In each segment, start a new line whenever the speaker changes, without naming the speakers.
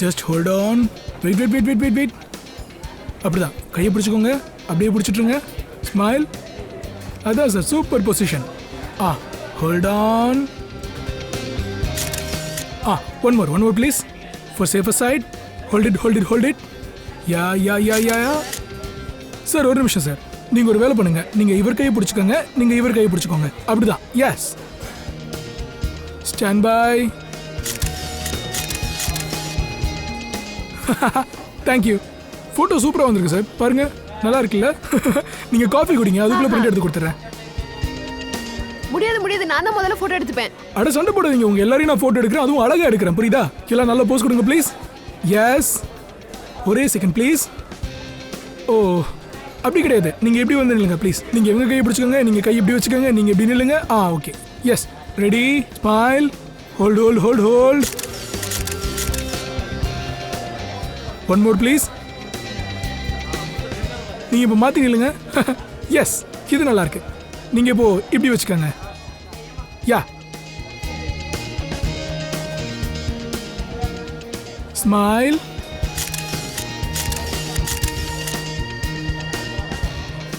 Just hold on. Wait wait wait wait wait wait. அப்படிதான் கையை பிடிச்சிக்கோங்க, அப்படியே பிடிச்சிட்ருங்க. ஸ்மைல். அதான் sir super position. Hold on. One more please. For safer side. Hold it. Yeah yeah yeah yeah yeah. Sir ஒரு நிமிஷம் sir, நீங்கள் ஒரு வேலை பண்ணுங்க. நீங்கள் இவர் கையை பிடிச்சிக்கோங்க, நீங்கள் இவர் கையை பிடிச்சிக்கோங்க. அப்படிதான். Yes. Stand by. Thank you. Photo சூப்பராக வந்திருக்கு சார், பாருங்க. நல்லா இருக்குல்ல? நீங்கள் காஃபி குடிங்க, அதுக்குள்ளே பிரிண்ட் எடுத்து கொடுத்துட்றேன்.
முடியாது, நான் தான் முதல்ல போட்டோ எடுத்துப்பேன்.
அட சண்டை போடாதீங்க, உங்க எல்லாரையும் நான் போட்டோ எடுக்கிறேன், அதுவும் அழகா எடுக்கிறேன், புரியுதா? எல்லாம் நல்லா போஸ் கொடுங்க ப்ளீஸ். எஸ். ஒரே செகண்ட் ப்ளீஸ். ஓ அப்படி கிடையாது, நீங்க எப்படி வந்து நில்லுங்க ப்ளீஸ். நீங்க எங்க கையை பிடிச்சிக்கோங்க, நீங்க கை இப்படி வச்சுக்கோங்க, நீங்க இப்படி நில்லுங்க. Okay. Yes. Ready. Smile. Hold. One more please. நீங்க இப்போ மாத்தி நில்லுங்க. எஸ், இது நல்லா இருக்கு. நீங்க இப்போ இப்படி வச்சுக்கோங்க. யா. ஸ்மைல்.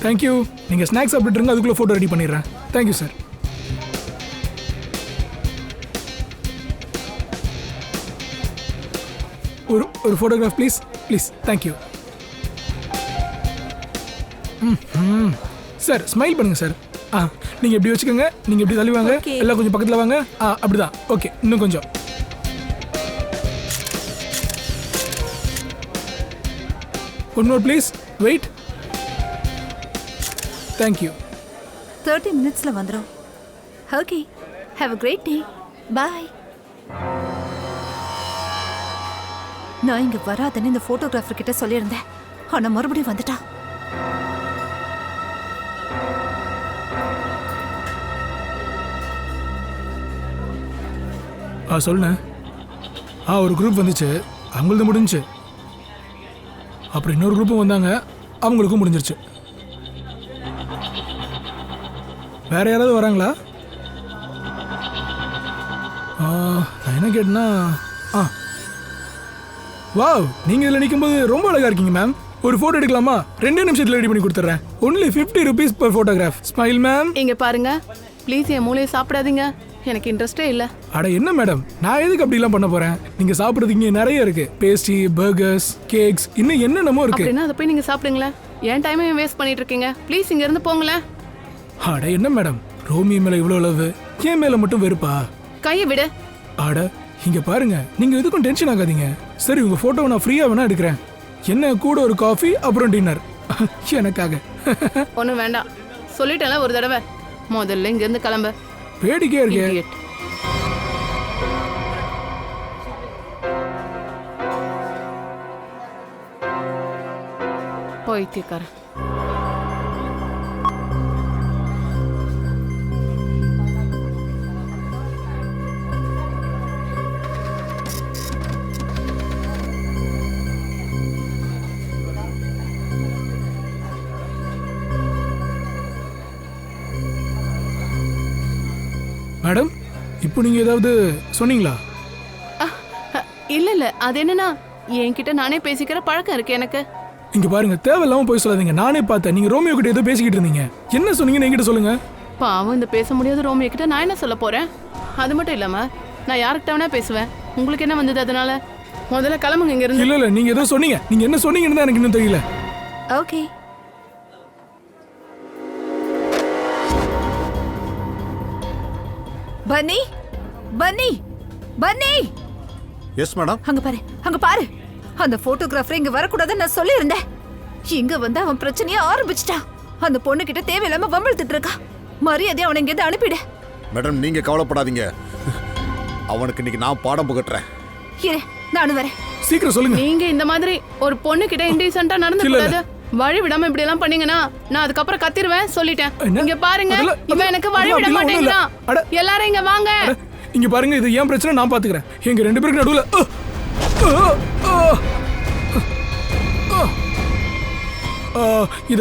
தேங்க்யூ. நீங்க ஸ்நாக்ஸ் சாப்பிட்டுருங்க, அதுக்குள்ள போட்டோ ரெடி பண்ணிடுறேன். Thank you sir. ஒரு photograph please. Thank you. Sir smile பண்ணுங்க சார். நீங்க எப்படி வச்சுக்கோங்க, நீங்க எப்படி தள்ளி வாங்க, எல்லாம் கொஞ்சம் பக்கத்துல வாங்க. அப்படிதான். ஓகே, இன்னும் கொஞ்சம். One more please. Wait. Thank you.
30 minutesல வந்துரும். Okay, have a great day. Bye. நான் இங்க வராதன்னு இந்த போட்டோகிராஃபர் கிட்ட சொல்லியிருந்தேன், ஆனா மறுபடியும் வந்துட்டா.
சொல்லுண்ணே. ஒரு குரூப் வந்துச்சு, அவங்களது முடிஞ்சிச்சு. அப்புறம் இன்னொரு குரூப்பும் வந்தாங்க, அவங்களுக்கும் முடிஞ்சிருச்சு. வேற யாராவது வராங்களா? நான் என்ன கேட்டேன்னா, வாவ், நீங்க இதில் நிற்கும்போது ரொம்ப அழகா இருக்கீங்க மேம். ஒரு போட்டோ எடுக்கலாமா? 2 நிமிஷத்துல ரெடி பண்ணி கொடுத்துட்றேன். Only 50 rupees per photograph. Smile ma'am.
இங்க பாருங்க ப்ளீஸ், என் மூளையை சாப்பிடாதீங்க, எனக்கு இன்ட்ரெஸ்டே இல்ல.
அட என்ன மேடம், நான் எதுக்கு அப்படிலாம் பண்ண போறேன்? நீங்க சாப்பிடுறதுக்கு இங்க நிறைய இருக்கு. பேஸ்ட்ரி, பர்கர்ஸ், கேக்ஸ், இன்னும் என்னென்னமோ இருக்கு.
அப்படின்னா அதை போய் நீங்க சாப்பிடுங்களேன். என் டைமையும் வேஸ்ட் பண்ணிட்டு இருக்கீங்க. ப்ளீஸ் இங்க இருந்து போங்களேன்.
அட என்ன மேடம், ரோமியோ மேல இவ்வளவு அளவு, என் மேல மட்டும் வெறுப்பா?
கையை விடு.
அட இங்க பாருங்க, நீங்க எதுக்கும் டென்ஷன் ஆகாதீங்க. சரி, உங்க போட்டோவை நான் ஃப்ரீயா வேணா எடுக்கிறேன். என்ன கூட ஒரு காஃபி அப்புறம் டின்னர் எனக்காக.
ஒன்றும் வேண்டாம், சொல்லிட்டேன்ல ஒரு தடவை. முதல்ல இங்க இருந்து கிளம்ப.
வேடிக்கையா இருக்கே.
Idiot. பைத்தியக்காரன்.
மேடம், இப்போ நீங்க ஏதாவது சொன்னீங்களா?
இல்ல, அது என்னன்னா என்கிட்ட நானே பேசிக்கிற பழக்கம் இருக்கு எனக்கு.
இங்க பாருங்க, தேவையில்லாம போய் சொல்லாதீங்க. நானே பார்த்தேன், நீங்க ரோமியோ கிட்ட ஏதோ பேசிக்கிட்டு இருந்தீங்க. என்ன சொன்னீங்கன்னு என்கிட்ட சொல்லுங்க.
பாவம், இந்த பேச முடியாத ரோமியோ கிட்ட நான் என்ன சொல்ல போறேன்? அது மட்டும் இல்லாம நான் யார்கிட்ட வேணா பேசுவேன். உங்களுக்கு என்ன வந்தது அதனால? முதல்ல கிளம்புங்க இங்க இருந்து.
இல்ல நீங்க ஏதோ சொன்னீங்க. நீங்க என்ன சொன்னீங்கன்னு தான் எனக்கு இன்னும் தெரியல.
ஓகே. பன்னி.
Yes madam.
அங்க பாரு. அந்த போட்டோகிராஃபர் இங்க வரக்கூடாதுன்னு நான் சொல்லியிருந்தேன். இங்க வந்து அவன் பிரச்சனையை ஆரம்பிச்சிட்டான். அந்த பொண்ணு கிட்ட தேவையில்லாம வம்பிழுத்துட்டு இருக்கா. மரியாதை அவனை இங்க அனுப்பிடு.
மேடம், நீங்க கவலைப்படாதீங்க, அவனுக்கு இன்னைக்கு நான் பாடம் புகட்டுறேன்.
இரு, நானும் வரேன்.
சீக்கிரம் சொல்லுங்க.
நீங்க இந்த மாதிரி ஒரு பொண்ணு கிட்ட இன்டீசென்ட்டா நடந்து கூடாது. வழி விடாம இப்படி எல்லாம் பண்ணீங்கன்னா நான் அதுக்கப்புறம் கத்திருவேன், சொல்லிட்டேன். இங்க பாருங்க, இவன் எனக்கு வழி விட மாட்டேங்கிறான். எல்லாரும் இங்க வாங்க.
இங்க பாருங்க, இது ஏன் பிரச்சனை, நான் பாத்துக்கிறேன். எங்க 2 பேருக்கு நடுவுல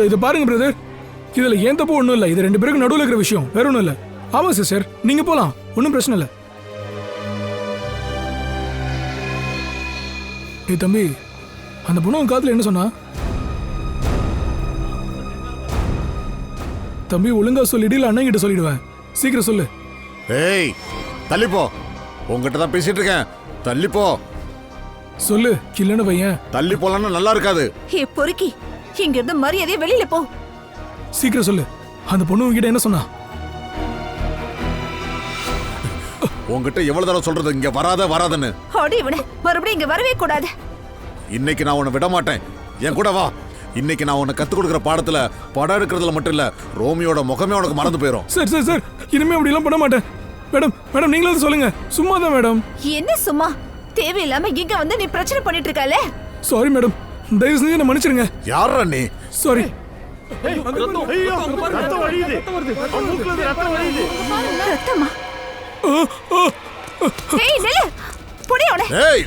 இது பாருங்க பிரதர், இதுல ஏன் தப்பு ஒண்ணும் இல்ல. இது 2 பேருக்கு நடுவுல இருக்கிற விஷயம், வேற ஒண்ணும் இல்ல. ஆமா சிஸ்டர், நீங்க போலாம், ஒன்னும் பிரச்சனை இல்ல. ஏய் தம்பி, அந்த பொண்ணு உன் காதுல என்ன சொன்னா? தம்பி ஒழுங்கா சொல்லிடு, இல்ல அண்ணன் கிட்ட சொல்லிடுவேன். சீக்கிரம் சொல்லு.
ஏய் தள்ளிப்போ, உங்ககிட்ட தான் பேசிட்டு இருக்கேன். தள்ளிப்போ.
சொல்லு, கில்லன்னு பையன்.
தள்ளி போலான்னு நல்லா இருக்காது.
ஏ பொறுக்கி, இங்க இருந்து மரியாதையா வெளியில போ.
சீக்கிரம் சொல்லு, அந்த பொண்ணு உன்கிட்ட என்ன சொன்னா?
உங்ககிட்ட எவ்வளவு தடவை சொல்றது இங்க வராதன்னு?
அடி இவனே, மறுபடியும் இங்க வரவே கூடாது.
இன்னைக்கு நான் உன்னை விட மாட்டேன். என் கூட வா. இன்னைக்கு நான் உனக்கு கத்து கொடுக்குற பாடத்துல படம் எடுக்கிறதுல மட்டும் இல்ல, ரோமியோட முகமே உனக்கு மறந்து போயிடும்.
சார் சார் சார், இனிமே அப்படி எல்லாம் பண்ண மாட்டேன். மேடம் மேடம், நீங்களும் சொல்லுங்க. சும்மா தான் மேடம்.
என்ன சும்மா? தேவையில்லாம இங்க வந்து நீ பிரச்சனை பண்ணிட்டு இருக்கல.
சாரி மேடம், தயவு செஞ்சு என்ன மன்னிச்சிருங்க.
யாரா நீ?
சாரி.
ரத்தமா? ஏய் நில்லு, புடி அவனை.
ஏய்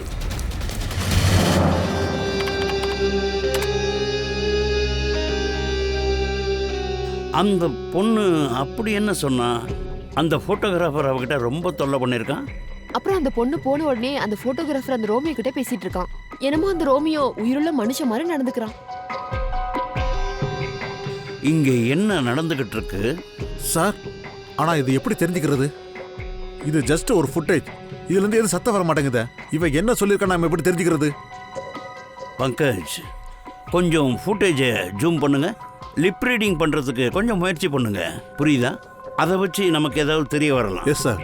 அந்த பொண்ணு அப்படி என்ன சொன்னா? அந்த போட்டோகிராஃபர் அவகிட்ட ரொம்ப தொல்லை பண்ணியிருக்கான்.
அப்புறம் அந்த பொண்ணு போன உடனே அந்த போட்டோகிராஃபர் அந்த ரோமியோ கிட்ட பேசிட்டு இருக்கான். என்னமோ அந்த ரோமியோ உயிருள்ள மனுஷன் மாதிரி நடந்துக்கிறான்.
இங்க என்ன நடந்துகிட்டு இருக்கு
சார், ஆனா இது எப்படி தெரிஞ்சுக்கிறது? இது ஜஸ்ட் ஒரு ஃபுட்டேஜ். இதுல இருந்து எது சத்தம் வர மாட்டேங்குது. இவ என்ன சொல்லியிருக்கா, நாம எப்படி தெரிஞ்சுக்கிறது?
பங்கஜ், கொஞ்சம் ஃபுட்டேஜை ஜூம் பண்ணுங்க. லிப் ரீடிங் பண்றதுக்கு கொஞ்சம் முயற்சி பண்ணுங்க, புரியுதா? அதை வச்சு நமக்கு ஏதாவது தெரிய வரலாம்.
Yes sir.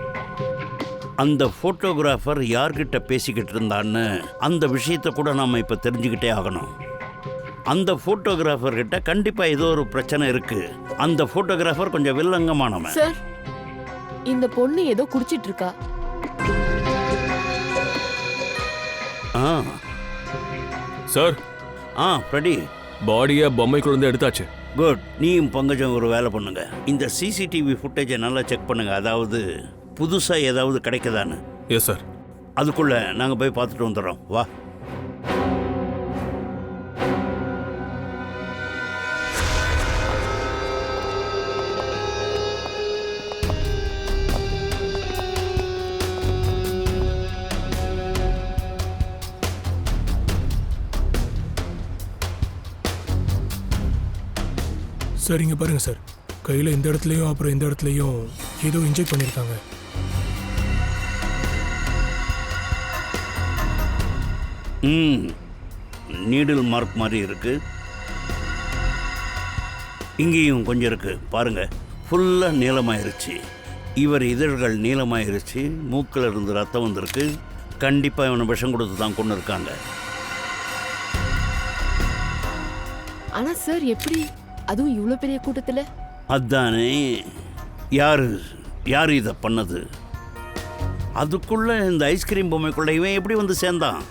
அந்த போட்டோகிராஃபர் யார்கிட்ட பேசிக்கிட்டு இருந்தான்னு அந்த விஷயத்தை கூட நாம இப்ப தெரிஞ்சுக்கிட்டே ஆகணும். அந்த போட்டோகிராஃபர் கிட்ட கண்டிப்பா ஏதோ ஒரு பிரச்சனை இருக்கு. அந்த போட்டோகிராஃபர் கொஞ்சம் வில்லங்கமானவன்.
சார், இந்த பொண்ணு ஏதோ குடிச்சிட்டு இருக்கா.
சார்,
ஃப்ரெடி,
பாடியை பொம்மைக்குள்ள எடுத்தாச்சு.
குட். நீயும் பங்கஜம் ஒரு வேலை பண்ணுங்க. இந்த சிசிடிவி ஃபுட்டேஜை நல்லா செக் பண்ணுங்க. அதாவது புதுசாக ஏதாவது கிடைக்குதான்னு.
Yes sir.
அதுக்குள்ள நாங்கள் போய் பார்த்துட்டு வந்துடுறோம். வா.
சார் இங்க பாருங்க சார், கையில இந்த இடத்துலயும் அப்புறம் இந்த இடத்துலயும் ஏதோ இன்ஜெக்ட் பண்ணிருக்காங்க.
நீடில் மார்க் மாதிரி இருக்கு. இங்கேயும் கொஞ்சம் இருக்கு பாருங்க. ஃபுல்லாக நீளமாயிருச்சு. இவர் இதழ்கள் நீளமாயிருச்சு. மூக்கில் இருந்து ரத்தம் வந்திருக்கு. கண்டிப்பாக இவனை விஷம் கொடுத்து தான் கொண்டு இருக்காங்க.
ஆனா சார், எப்படி அதுவும் இவ்வளவு பெரிய கூட்டத்துல?
அதானே, யாரு இதை பண்ணது? அதுக்குள்ள இந்த ஐஸ்கிரீம் பொம்மைக்குள்ள இவன் எப்படி வந்து சேர்ந்தான்?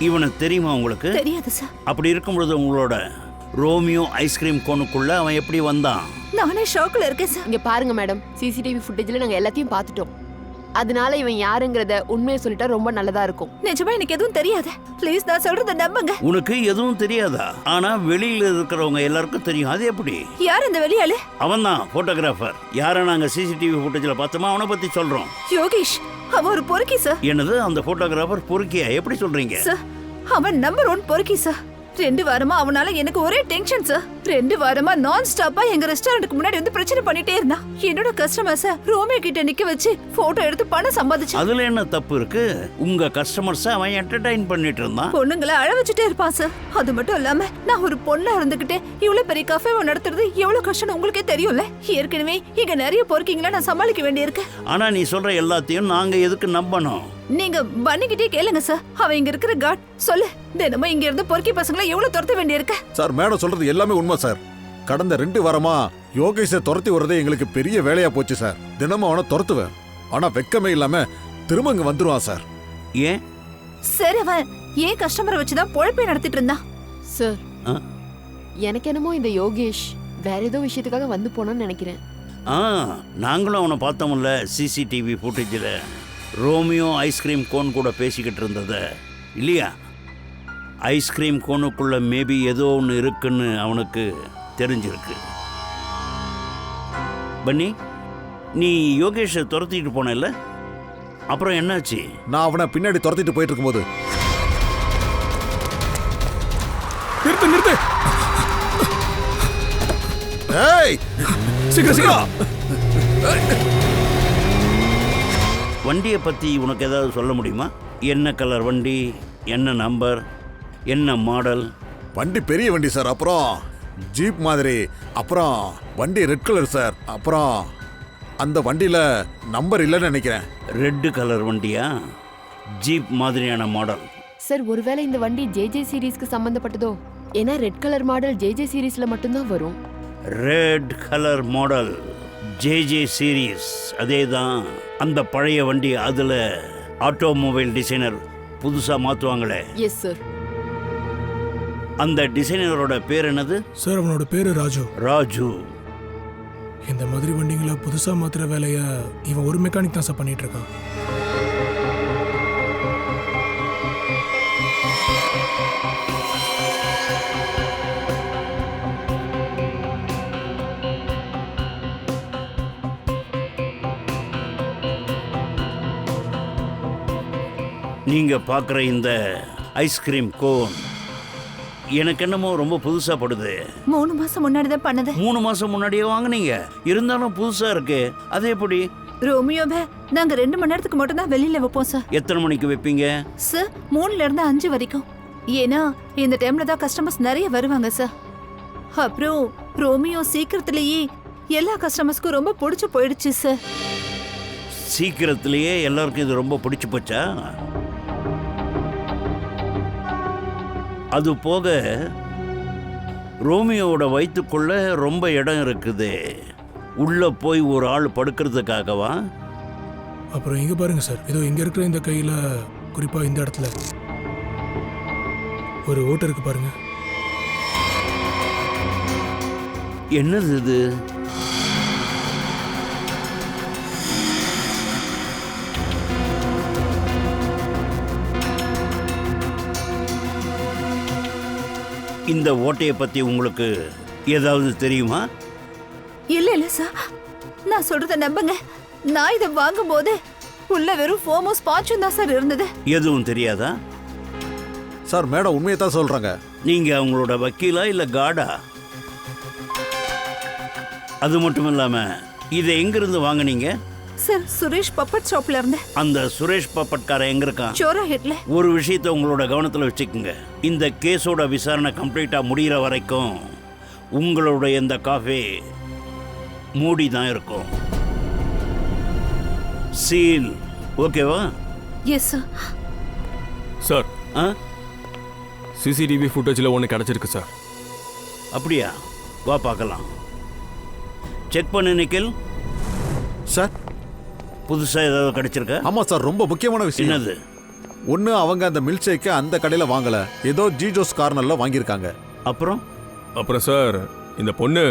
இவனை தெரியுமா உங்களுக்கு?
தெரியாது சார்.
அப்படி இருக்கும் பொழுது உங்களோட ரோமியோ ஐஸ்கிரீம் கோனுக்குள்ள அவன் எப்படி வந்தான்?
நானே ஷாக்ல இருக்கேன் சார்.
இங்க பாருங்க மேடம், சிசிடிவி ஃபுட்டேஜ்ல நாங்க எல்லாத்தையும் பார்த்துட்டோம். அதனால இவன் யாருங்கிறத உண்மையை சொல்லிட்டா ரொம்ப நல்லதா இருக்கும்.
நிஜமா எனக்கு எதுவும் தெரியாது. ப்ளீஸ் நான் சொல்றத நம்புங்க.
உனக்கு எதுவும் தெரியாதா? ஆனா வெளியில இருக்கிறவங்க எல்லாருக்கும் தெரியும். அது எப்படி?
யார் இந்த வெளியாளு?
அவன் தான் போட்டோகிராஃபர். யாரை நாங்க சிசிடிவி ஃபுட்டேஜ்ல பார்த்தோமோ அவனை பத்தி சொல்றோம்.
யோகேஷ். அவன் ஒரு பொறுக்கி சார்.
என்னது? அந்த போட்டோகிராஃபர் பொறுக்கியா? எப்படி சொல்றீங்க?
சார், அவன் நம்பர் 1 பொறுக்கி சார். 2 வாரமா அவனால எனக்கு ஒரே டென்ஷன் சார். 2 வாரமா நான் ஸ்டாப்பா எங்க ரெஸ்டாரண்ட்டுக்கு முன்னாடி வந்து பிரச்சனை பண்ணிட்டே இருந்தான். என்னோட கஸ்டமர்ஸ ரோமியோ கிட்ட நிக்க வச்சு போட்டோ எடுத்து பணம் சம்பாதிச்சு.
அதுல என்ன தப்பு இருக்கு? உங்க கஸ்டமர்ஸ் அவன் என்டர்டைன் பண்ணிட்டு இருந்தான்.
பொண்ணுங்களை அழ வச்சுட்டே இருப்பான் சார். அது மட்டும் இல்லாம நான் ஒரு பொண்ணா இருந்துகிட்டே இவ்வளவு பெரிய கஃபேவை நடத்துறது எவ்வளவு கஷ்டம் உங்களுக்கே தெரியும்ல. ஏற்கனவே இங்க நிறைய பொறுக்கிங்களா நான் சமாளிக்க வேண்டியிருக்கு.
ஆனா நீ சொல்ற எல்லாத்தையும் நாங்க எதுக்கு நம்பணும்?
நீங்க பண்ணிக்கிட்டே கேளுங்க சார். அவன் இங்க இருக்கிற காட் சொல்லு. தினமும் இங்க இருந்து பொறுக்கி பசங்களை எவ்வளவு துரத்த வேண்டியிருக்கு.
சார், மேடம் சொல்றது எல்லாமே உண்மை சார். கடந்த 2 வாரமா யோகேஷை துரத்தி வர்றதே எங்களுக்கு பெரிய வேலையா போச்சு சார். தினமும் அவனை துரத்துவேன். ஆனா வெக்கமே இல்லாம திரும்ப இங்க வந்துருவான் சார்.
ஏன்
சரி, அவன் ஏன் கஸ்டமரை வச்சுதான் பொழப்பை நடத்திட்டு இருந்தான்
சார்?
ஆ?
எனக்கு என்னமோ இந்த யோகேஷ் வேற ஏதோ விஷயத்துக்காக வந்து போனான்னு நினைக்கிறேன்.
நாங்களும் அவனை பார்த்தோம்ல சிசிடிவி ஃபுட்டேஜில். ரோமியோ ஐஸ்கிரீம் கோன் கூட பேசிக்கிட்டு இருந்தத இல்லையா? ஐஸ்கிரீம் கோனுக்குள்ள மேபி ஏதோ ஒன்று இருக்குன்னு அவனுக்கு தெரிஞ்சிருக்கு. பன்னி, நீ யோகேஷை துரத்திட்டு போனல, அப்புறம் என்னாச்சு?
நான் அவனை பின்னாடி துரத்திட்டு போயிட்டு இருக்கும்போது
நிறுத்து நிறுத்து.
ஏய்
சீக்கிரம் சீக்கிரம்.
வண்டியை பற்றி உனக்கு ஏதாவது சொல்ல முடியுமா? என்ன கலர் வண்டி, என்ன நம்பர், என்ன மாடல்?
வண்டி பெரிய வண்டி சார், அப்புறம் ஜீப் மாதிரி, அப்புறம் வண்டி ரெட் கலர் சார், அப்புறம் அந்த வண்டியில நம்பர் இல்லைன்னு நினைக்கிறேன்.
ரெட்டு கலர் வண்டியா? ஜீப் மாதிரியான மாடல்?
சார் ஒருவேளை இந்த வண்டி ஜேஜே சீரீஸ்க்கு சம்பந்தப்பட்டதோ? ஏன்னா ரெட் கலர் மாடல் ஜேஜே சீரீஸ்ல மட்டும்தான் வரும்.
Red colour model JJ series, அதே தான். அந்த பழைய வண்டி, அதில் ஆட்டோமொபைல் டிசைனர் புதுசாக மாற்றுவாங்களே.
Yes sir.
அந்த டிசைனரோட பேர் என்னது?
சார் அவனோட பேரு ராஜு.
ராஜு.
இந்த மாதிரி வண்டிங்களை புதுசா மாத்துற வேலைய இவன் ஒரு மெக்கானிக் தான் சார் பண்ணிட்டு இருக்கான்.
நீங்கள் பார்க்குற இந்த ஐஸ்கிரீம் கோன் எனக்கு என்னமோ ரொம்ப புதுசாக படுது.
3 மாசம் முன்னாடி தான் பண்ணது.
3 மாதம் முன்னாடியே வாங்கினீங்க, இருந்தாலும் புதுசாக இருக்கு. அது எப்படி?
ரோமியோவை நாங்க 2 மணி நேரத்துக்கு மட்டும் தான் வெளியில வைப்போம் சார்.
எத்தனை மணிக்கு வைப்பீங்க?
சார் 3ல இருந்து 5 வரைக்கும். ஏன்னா இந்த டைம்ல தான் கஸ்டமர்ஸ் நிறைய வருவாங்க சார். அப்புறம் ரோமியோ சீக்கிரத்திலேயே எல்லா கஸ்டமர்ஸ்க்கும் ரொம்ப பிடிச்சு போயிடுச்சு சார்.
சீக்கிரத்திலேயே எல்லாருக்கும் இது ரொம்ப பிடிச்சி போச்சா? அது போக ரோமியோவோட வயிற்றுக்குள்ள ரொம்ப இடம் இருக்குது. உள்ள போய் ஒரு ஆள் படுக்கிறதுக்காகவா?
அப்புறம் இங்க பாருங்க சார், இதோ இங்க இருக்கிற இந்த கையில, குறிப்பா இந்த இடத்துல ஒரு ஓட்டை இருக்கு பாருங்க.
என்னது இது? இந்த ஓட்டையை பத்தி உங்களுக்கு ஏதாவது தெரியுமா?
இல்ல சார், நான் சொல்றத நம்புங்க. நான் இதை வாங்கும் போது உள்ள வெறும் ஃபோமும் ஸ்பாஞ்சும் தான் சார் இருந்தது.
எதுவும் தெரியாதா?
சார் மேடம் உண்மையை தான் சொல்றாங்க.
நீங்க அவங்களோட வக்கீலா இல்ல கார்டா? அது மட்டும் இல்லாம இதை எங்கிருந்து வாங்குனீங்க?
சார் சுரேஷ் பப்பட் ஷாப்ல இருந்து.
அந்த சுரேஷ் பப்பட்காரன் எங்க இருக்கான்?
சோரா ஹிட்ல.
ஒரு விஷயத்தை உங்களோட கவனத்தில் வச்சுக்கோங்க. இந்த கேஸோட விசாரணை கம்ப்ளீட்டாக முடிகிற வரைக்கும் உங்களோட இந்த காஃபே மூடி தான் இருக்கும். சீல் ஓகேவா?
Yes sir.
சார்
ஆ,
சிசிடிவி ஃபுட்டேஜில் ஒன்று கிடச்சிருக்கு சார்.
அப்படியா? வா பார்க்கலாம். செக் பண்ணு நிக்கில்.
சார்
புதுசாக ஏதாவது கிடைச்சிருக்கா?
ஆமா சார், ரொம்ப முக்கியமான விஷயம்.
என்னது?
ஒன்று அவங்க அந்த மில்க் ஷேக்கை அந்த கடையில் வாங்கல, ஏதோ ஜீஜோஸ் கார்னர்ல வாங்கியிருக்காங்க.
அப்புறம்
சார் இந்த பொண்ணு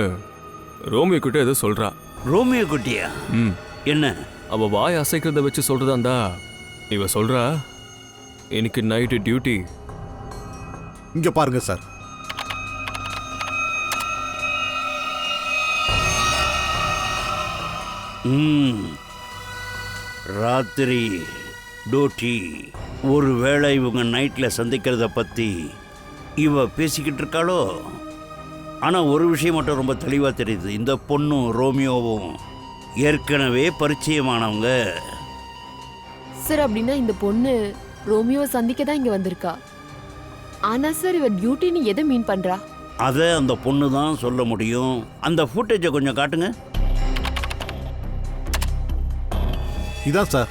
ரோமியோ கிட்ட ஏதோ சொல்றா.
ரோமியோ குட்டியா?
ம்
என்ன?
அவ வாய் அசைக்கிறத வச்சு சொல்றதாண்டா. இவ சொல்றா எனக்கு நைட்டு டியூட்டி.
இங்க பாருங்க சார்.
ராத்திரி டோட்டி. ஒரு வேளை இவங்க நைட்டில் சந்திக்கிறத பற்றி இவ பேசிக்கிட்டு இருக்காளோ? ஆனால் ஒரு விஷயம் மட்டும் ரொம்ப தெளிவாக தெரியுது. இந்த பொண்ணும் ரோமியோவும் ஏற்கனவே பரிச்சயமானவங்க.
சார் அப்படின்னா இந்த பொண்ணு ரோமியோவை சந்திக்க தான் இங்க வந்திருக்கா. ஆனா சார் இவ டியூட்டின்னு எதை மீன் பண்றா?
அதை அந்த பொண்ணு தான் சொல்ல முடியும். அந்த ஃபுட்டேஜை கொஞ்சம் காட்டுங்க.
இதான் சார்.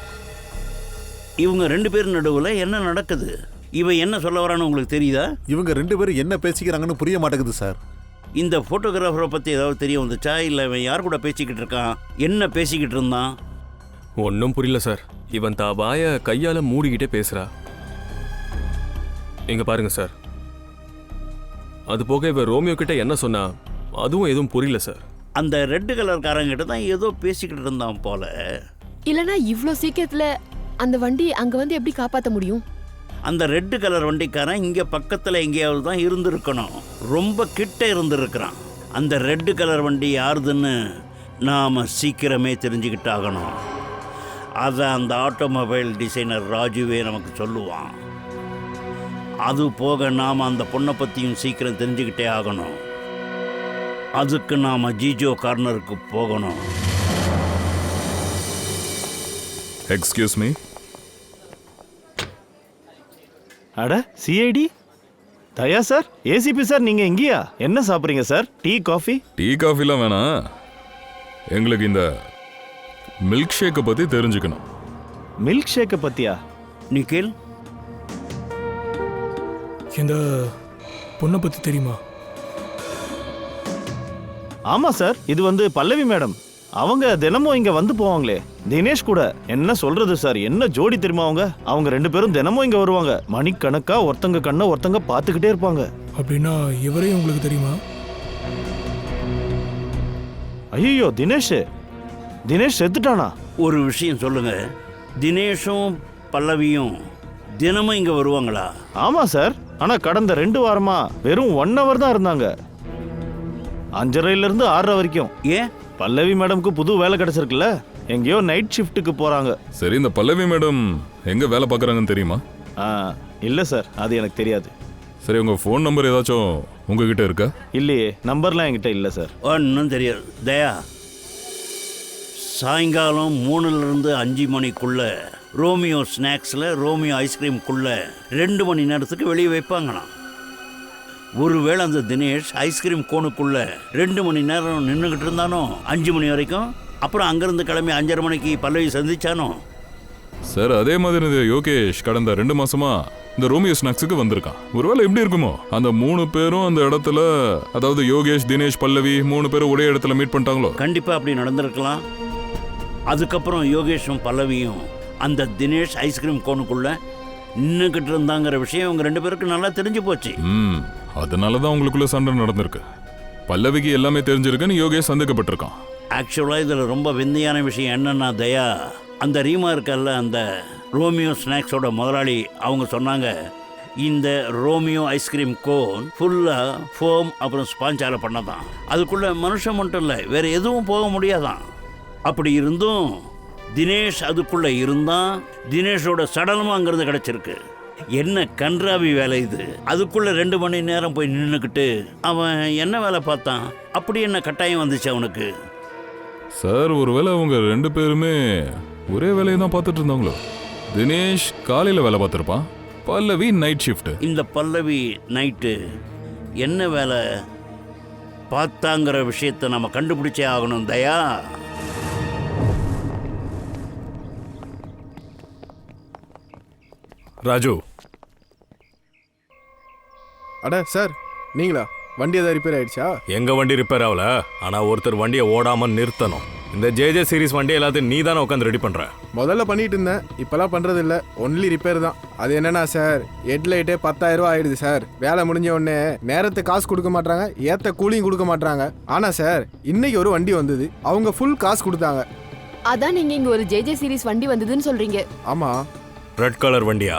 இவங்க 2 பேர் நடுவில் என்ன நடக்குது? இவன் என்ன சொல்ல வரான்னு உங்களுக்கு தெரியுதா?
இவங்க 2 பேரும் என்ன பேசிக்கிறாங்கன்னு புரிய மாட்டேங்குது சார்.
இந்த ஃபோட்டோகிராஃபரை பற்றி ஏதாவது தெரிய வந்துச்சா? இல்லை இவன் யார் கூட பேசிக்கிட்டு இருக்கான், என்ன பேசிக்கிட்டு இருந்தான்?
ஒன்றும் புரியல சார். இவன் தா வாய கையால் மூடிக்கிட்டே பேசுறா. இங்க பாருங்க சார். அது போக இவ ரோமியோ கிட்ட என்ன சொன்னா அதுவும் எதுவும் புரியல சார்.
அந்த ரெட்டு கலர்காரங்கிட்ட தான் ஏதோ பேசிக்கிட்டு இருந்தான் போல.
இல்லனா இவ்ளோ சீக்கிரத்துல அந்த வண்டி அங்க வந்து எப்படி காப்பாத்த முடியும்?
அந்த ரெட்டு கலர் வண்டிக்காரன் இங்கே பக்கத்தில் எங்கேயாவது தான் இருந்திருக்கணும். ரொம்ப கிட்ட இருந்திருக்கிறான். அந்த ரெட்டு கலர் வண்டி யாருதுன்னு நாம் சீக்கிரமே தெரிஞ்சுக்கிட்டாகணும். அதை அந்த ஆட்டோமொபைல் டிசைனர் ராஜுவே நமக்கு சொல்லுவான். அது போக நாம் அந்த பொண்ணை பற்றியும் சீக்கிரம் தெரிஞ்சுக்கிட்டே ஆகணும். அதுக்கு நாம் ஜிஜோ கார்னருக்கு போகணும்.
Excuse me.
அட சிஐடி தயா சார், ஏசிபி சார், நீங்க எங்கேயா? என்ன சாப்பிட்றீங்க சார்? Tea coffee?
டீ காஃபிலாம் வேணாம், எங்களுக்கு இந்த மில்க் ஷேக்கை பற்றி தெரிஞ்சுக்கணும்.
மில்க் ஷேக்கை பத்தியா?
நிக்கில்,
இந்த பொண்ணை பற்றி தெரியுமா?
ஆமா சார், இது வந்து பல்லவி மேடம். அவங்க தினமும் இங்க வந்து போவாங்களே, தினேஷ் கூட. என்ன சொல்றது சார், என்ன ஜோடி தெரியுமா அவங்க 2 பேரும் தினமும் இங்க வருவாங்க. மணிக்கணக்கா ஒருத்தங்க கண்ணை ஒருத்தங்க பார்த்துக்கிட்டே இருப்பாங்க.
அப்படின்னா இவரே உங்களுக்கு தெரியுமா?
ஐயோ, தினேஷ் செத்துட்டானா?
ஒரு விஷயம் சொல்லுங்க, தினேஷும் பல்லவியும் தினமும் இங்கே வருவாங்களா?
ஆமா சார், ஆனா கடந்த 2 வாரமா வெறும் 1 hour தான் இருந்தாங்க. 5:30 இருந்து 6:30 வரைக்கும்.
ஏன்?
பல்லவி மேடம்க்கு புது வேலை கிடைச்சிருக்குல்ல, எங்கேயோ நைட் ஷிஃப்ட்டுக்கு போறாங்க.
சரி, இந்த பல்லவி மேடம் எங்கே வேலை பார்க்குறாங்கன்னு தெரியுமா?
இல்லை சார், அது எனக்கு தெரியாது.
சரி, உங்கள் ஃபோன் நம்பர் ஏதாச்சும் உங்ககிட்ட இருக்கா?
இல்லையே, நம்பர்லாம் என்கிட்ட இல்லை சார்.
ஒன்றும் தெரியாது. தயா, சாயங்காலம் 3லிருந்து 5 மணிக்குள்ள ரோமியோ ஸ்நாக்ஸில் ரோமியோ ஐஸ்கிரீம்குள்ள 2 மணி நேரத்துக்கு வெளியே வைப்பாங்களாம். ஒருவேளை அந்த தினேஷ் ஐஸ்கிரீம் கோனுக்குள்ள 2 மணி நேரம் நின்றுக்கிட்டு இருந்தானோ 5 மணி வரைக்கும், அப்புறம் அங்கேருந்து கிளம்பி 5:30 மணிக்கு பல்லவி சந்திச்சானோ.
சார், அதே மாதிரி இந்த யோகேஷ் கடந்த 2 மாசமா இந்த ரோமியோ ஸ்நாக்ஸுக்கு வந்திருக்கான். ஒருவேளை எப்படி இருக்குமோ, அந்த 3 பேரும் அந்த இடத்துல, அதாவது யோகேஷ், தினேஷ், பல்லவி 3 பேரும் ஒரே இடத்துல மீட் பண்ணிட்டாங்களோ?
கண்டிப்பாக அப்படி நடந்திருக்கலாம். அதுக்கப்புறம் யோகேஷும் பல்லவியும் அந்த தினேஷ் ஐஸ்கிரீம் கோனுக்குள்ள நின்றுக்கிட்டு இருந்தாங்கிற விஷயம் அவங்க 2 பேருக்கு நல்லா தெரிஞ்சு போச்சு.
அதனால தான் உங்களுக்குள்ள சண்டை நடந்திருக்கு. பல்லவிக்கு எல்லாமே தெரிஞ்சிருக்குன்னு யோகேஷ் சந்தேகப்பட்டிருக்கான்.
ஆக்சுவலாக இதில் ரொம்ப விந்தையான விஷயம் என்னன்னா தயா, அந்த ரீமா இருக்கல்ல, அந்த ரோமியோ ஸ்நாக்ஸோட முதலாளி, அவங்க சொன்னாங்க இந்த ரோமியோ ஐஸ்கிரீம் கோன் ஃபுல்லாக ஃபோம் அப்புறம் ஸ்பாஞ்சால பண்ணதான். அதுக்குள்ளே மனுஷன் மட்டும் இல்லை, வேறு எதுவும் போக முடியாதான். அப்படி இருந்தும் தினேஷ் அதுக்குள்ளே இருந்தான். தினேஷோட சடலமும் அங்கேருந்து கிடச்சிருக்கு. என்ன கன்றாவி வேலை இது! அதுக்குள்ளே 2 மணி நேரம் போய் நின்றுக்கிட்டு அவன் என்ன வேலை பார்த்தான்? அப்படி என்ன கட்டாயம் வந்துச்சு அவனுக்கு?
சார், ஒருவேளை அவங்க 2 பேருமே ஒரே வேலையை தான் பார்த்துட்டு இருந்தாங்களோ? தினேஷ் காலையில் வேலை பார்த்துருப்பான், பல்லவி நைட் ஷிஃப்ட்.
இந்த பல்லவி நைட்டு என்ன வேலை பார்த்தாங்கிற விஷயத்தை நம்ம கண்டுபிடிச்சே ஆகணும் தயா.
ராஜு.
அட சார், நீங்களா? வண்டி ஏதாவது ரிப்பேர் ஆயிடுச்சா?
எங்க வண்டி ரிப்பேர் ஆகல, ஆனா ஒருத்தர் வண்டியை ஓடாம நிறுத்தணும். இந்த ஜேஜே சீரிஸ் வண்டி எல்லாத்தையும் நீ தானே உட்காந்து ரெடி பண்ற?
முதல்ல பண்ணிட்டு இருந்தேன், இப்பெல்லாம் பண்றது இல்ல. ஒன்லி ரிப்பேர் தான். அது என்னன்னா சார், ஹெட்லைட்டே 10,000 ரூபா ஆயிடுது சார். வேலை முடிஞ்ச உடனே நேரத்துக்கு காசு கொடுக்க மாட்டாங்க, ஏத்த கூலியும் கொடுக்க மாட்டாங்க. ஆனா சார், இன்னைக்கு ஒரு வண்டி வந்தது, அவங்க ஃபுல் காசு கொடுத்தாங்க.
அதான் நீங்க இங்க ஒரு ஜேஜே சீரிஸ் வண்டி வந்ததுன்னு சொல்றீங்க.
ஆமா.
ரெட் கலர் வண்டியா?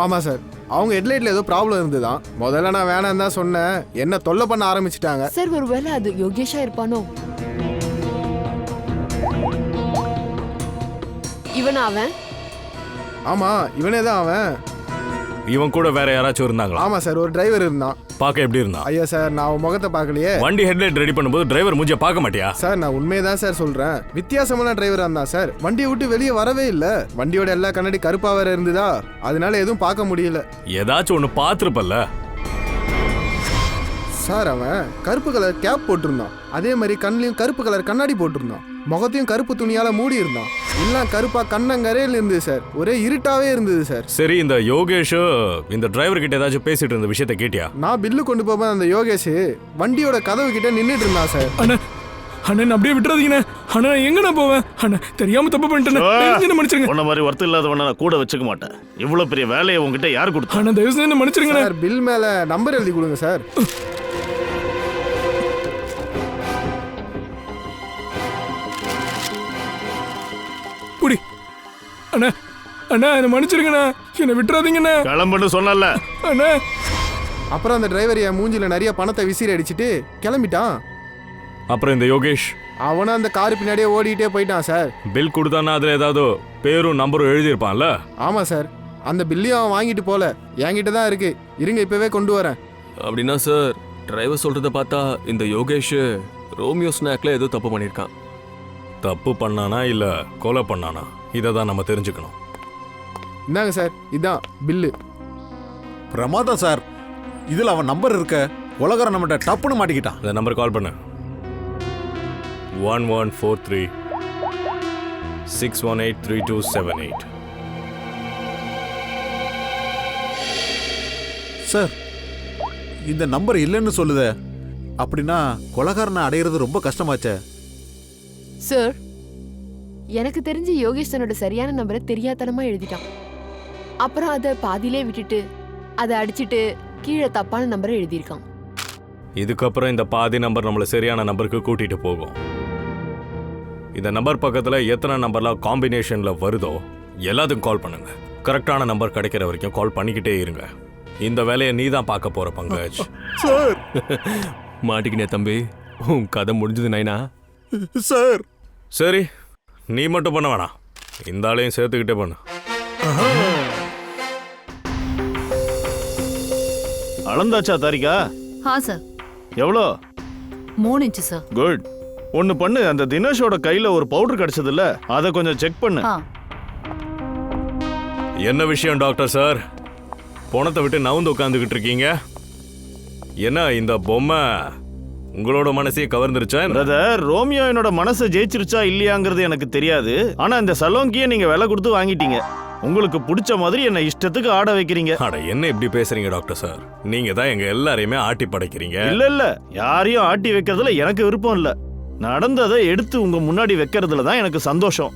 ஆமா சார், அவங்க ஹெட்லைட்ல ஏதோ ப்ராப்ளம் இருந்துதான். முதல்ல நான் வேணாம் தான் சொன்னேன், என்ன தொல்லை பண்ண ஆரம்பிச்சிட்டாங்க.
சார், ஒருவேளை அது யோகேஷா இருப்பானோ? இவனா அவன்?
ஆமா, இவனே தான் அவன்.
இவன் கூட வேற யாராச்சும் இருந்தாங்களா?
ஆமா சார், ஒரு டிரைவர் இருந்தான்.
பார்க்க எப்படி இருந்தான்?
ஐயா சார், நான் அவன் முகத்தை பார்க்கலையே.
வண்டி ஹெட்லைட் ரெடி பண்ணும்போது டிரைவர் மூஞ்சிய பார்க்க மாட்டியா?
சார், நான் உண்மையதான் சார் சொல்றேன். வித்தியாசமான டிரைவரா இருந்தான் சார். வண்டியை விட்டு வெளியே வரவே இல்ல. வண்டியோட எல்லா கண்ணாடி கருப்பா வேற இருந்ததா, அதனால எதுவும் பார்க்க முடியல.
ஏதாச்சும் ஒண்ணு பார்த்துருப்பல்ல
சார். அவன் கருப்பு கலர் கேப் போட்டிருந்தான், அதே மாதிரி கண்ணிலையும் கருப்பு கலர் கண்ணாடி போட்டிருந்தான், முகத்தையும் கருப்பு துணியால மூடி இருந்தான். எல்லாம் கருப்பா கண்ணங்கரையில் இருந்தது சார். ஒரே இருட்டாவே இருந்தது சார்.
சரி, இந்த யோகேஷ் இந்த டிரைவர் கிட்ட ஏதாச்சும் பேசிட்டு இருந்த விஷயத்தை கேட்டியா?
நான் பில்லு கொண்டு போவேன், அந்த யோகேஷ் வண்டியோட கதவு கிட்ட நின்றுட்டு இருந்தான் சார்.
அண்ணா, அண்ணன் அப்படியே விட்டுறாதீங்கண்ணே. அண்ணா, எங்க நான் போவேன்? அண்ணா, தெரியாம தப்பு பண்ணிட்டேன், மன்னிச்சிருங்க.
உன்ன மாதிரி ஒருத்தர் இல்லாதவன நான் கூட வச்சுக்க மாட்டேன். இவ்வளவு பெரிய வேலையை உங்ககிட்ட யார் கொடுத்தா?
அண்ணா, தயவு செஞ்சு மன்னிச்சிருங்க
சார். பில் மேல நம்பர் எழுதி கொடுங்க சார்.
புடி. அண்ணா, அண்ணா, என்ன மன்னிச்சிருங்கண்ணா, என்னை விட்டுறாதீங்கண்ணா.
கிளம்புன்னு சொன்னல.
அண்ணா.
அப்புறம் அந்த டிரைவர் என் மூஞ்சில நிறைய பணத்தை விசிறி அடிச்சிட்டு கிளம்பிட்டான்.
அப்புறம் இந்த யோகேஷ்
அவனும் அந்த கார் பின்னாடியே ஓடிக்கிட்டே போயிட்டான் சார்.
பில் கொடுத்தானா அதில் ஏதாவது பேரும் நம்பரும் எழுதியிருப்பான்ல?
ஆமாம் சார். அந்த பில்லையும் அவன் வாங்கிட்டு போல, என்கிட்ட தான் இருக்கு. இருங்க இப்பவே கொண்டு வரேன்.
அப்படின்னா சார், டிரைவர் சொல்றத பார்த்தா இந்த யோகேஷ் ரோமியோ ஸ்நாக்ல ஏதோ தப்பு பண்ணியிருக்கான்.
தப்பு பண்ணானா இல்லை கொலை பண்ணானா, இதை தான் நம்ம தெரிஞ்சுக்கணும்.
இந்தாங்க சார், இதான் பில்லு.
பிரமாதம் சார். இதில் அவன் நம்பர் இருக்க, உலகர நம்மகிட்ட டப்புன்னு மாட்டிக்கிட்டான்.
இந்த நம்பர் கால் பண்ணு. 1143 618 3278.
சார், இந்த நம்பர் இல்லைன்னு சொல்லுதே. அப்படின்னா கொலகாரனை அடையிறது ரொம்ப கஷ்டமாச்சே.
சார், எனக்கு தெரிஞ்சு யோகேஷ் தன்னோட சரியான நம்பரை தெரியாதனமா எழுதிட்டான். அப்புறம் அதை பாதியிலே விட்டுட்டு அதை அடிச்சிட்டு கீழே தப்பான நம்பரை எழுதியிருக்கான்.
இதுக்கப்புறம் இந்த பாதி நம்பர் நம்மளை சரியான நம்பருக்கு கூட்டிட்டு போகும். இந்த நம்பர் பக்கத்தில் எத்தனை நம்பர்லாம் காம்பினேஷனில் வருதோ எல்லாத்துக்கும் கால் பண்ணுங்க. கரெக்டான நம்பர் கிடைக்கிற வரைக்கும் கால் பண்ணிக்கிட்டே இருங்க. இந்த வேலையை நீ தான் பார்க்க போற பங்கஜ்.
சார்,
மாட்டிக்கினே தம்பி, உன் கதை முடிஞ்சது நைனா.
சார்,
சரி, நீ மட்டும் பண்ண வேணாம், இந்த ஆளையும் சேர்த்துக்கிட்டே பண்ணு.
அளந்தாச்சா தாரிகா?
சார்.
எவ்வளோ?
3 இன்ச்சு சார்.
குட். ஒன்று பண்ணு, அந்த தினேஷோட கையில் ஒரு பவுடர் கிடைச்சதில்ல, அதை கொஞ்சம் செக் பண்ணு.
என்ன விஷயம் டாக்டர் சார்? பணத்தை விட்டு நவுந்து உட்காந்துக்கிட்டு இருக்கீங்க. என்ன இந்த பொம்மை உங்களோட மனசையே கவர்ந்துருச்சா?
பிரதர், ரோமியோ என்னோட மனசை ஜெயிச்சிருச்சா இல்லையாங்கிறது எனக்கு தெரியாது. ஆனா இந்த சலோங்கியை நீங்க விலை கொடுத்து வாங்கிட்டீங்க. உங்களுக்கு பிடிச்ச மாதிரி என்ன இஷ்டத்துக்கு ஆட வைக்கிறீங்க.
அட என்ன இப்படி பேசுறீங்க டாக்டர் சார்? நீங்க தான் எங்க எல்லாரையுமே ஆட்டி படைக்கிறீங்க.
இல்ல இல்ல, யாரையும் ஆட்டி வைக்கிறதுல எனக்கு விருப்பம் இல்ல. நடந்ததை எடுத்து உங்க முன்னாடி வைக்கிறதுல தான் எனக்கு சந்தோஷம்.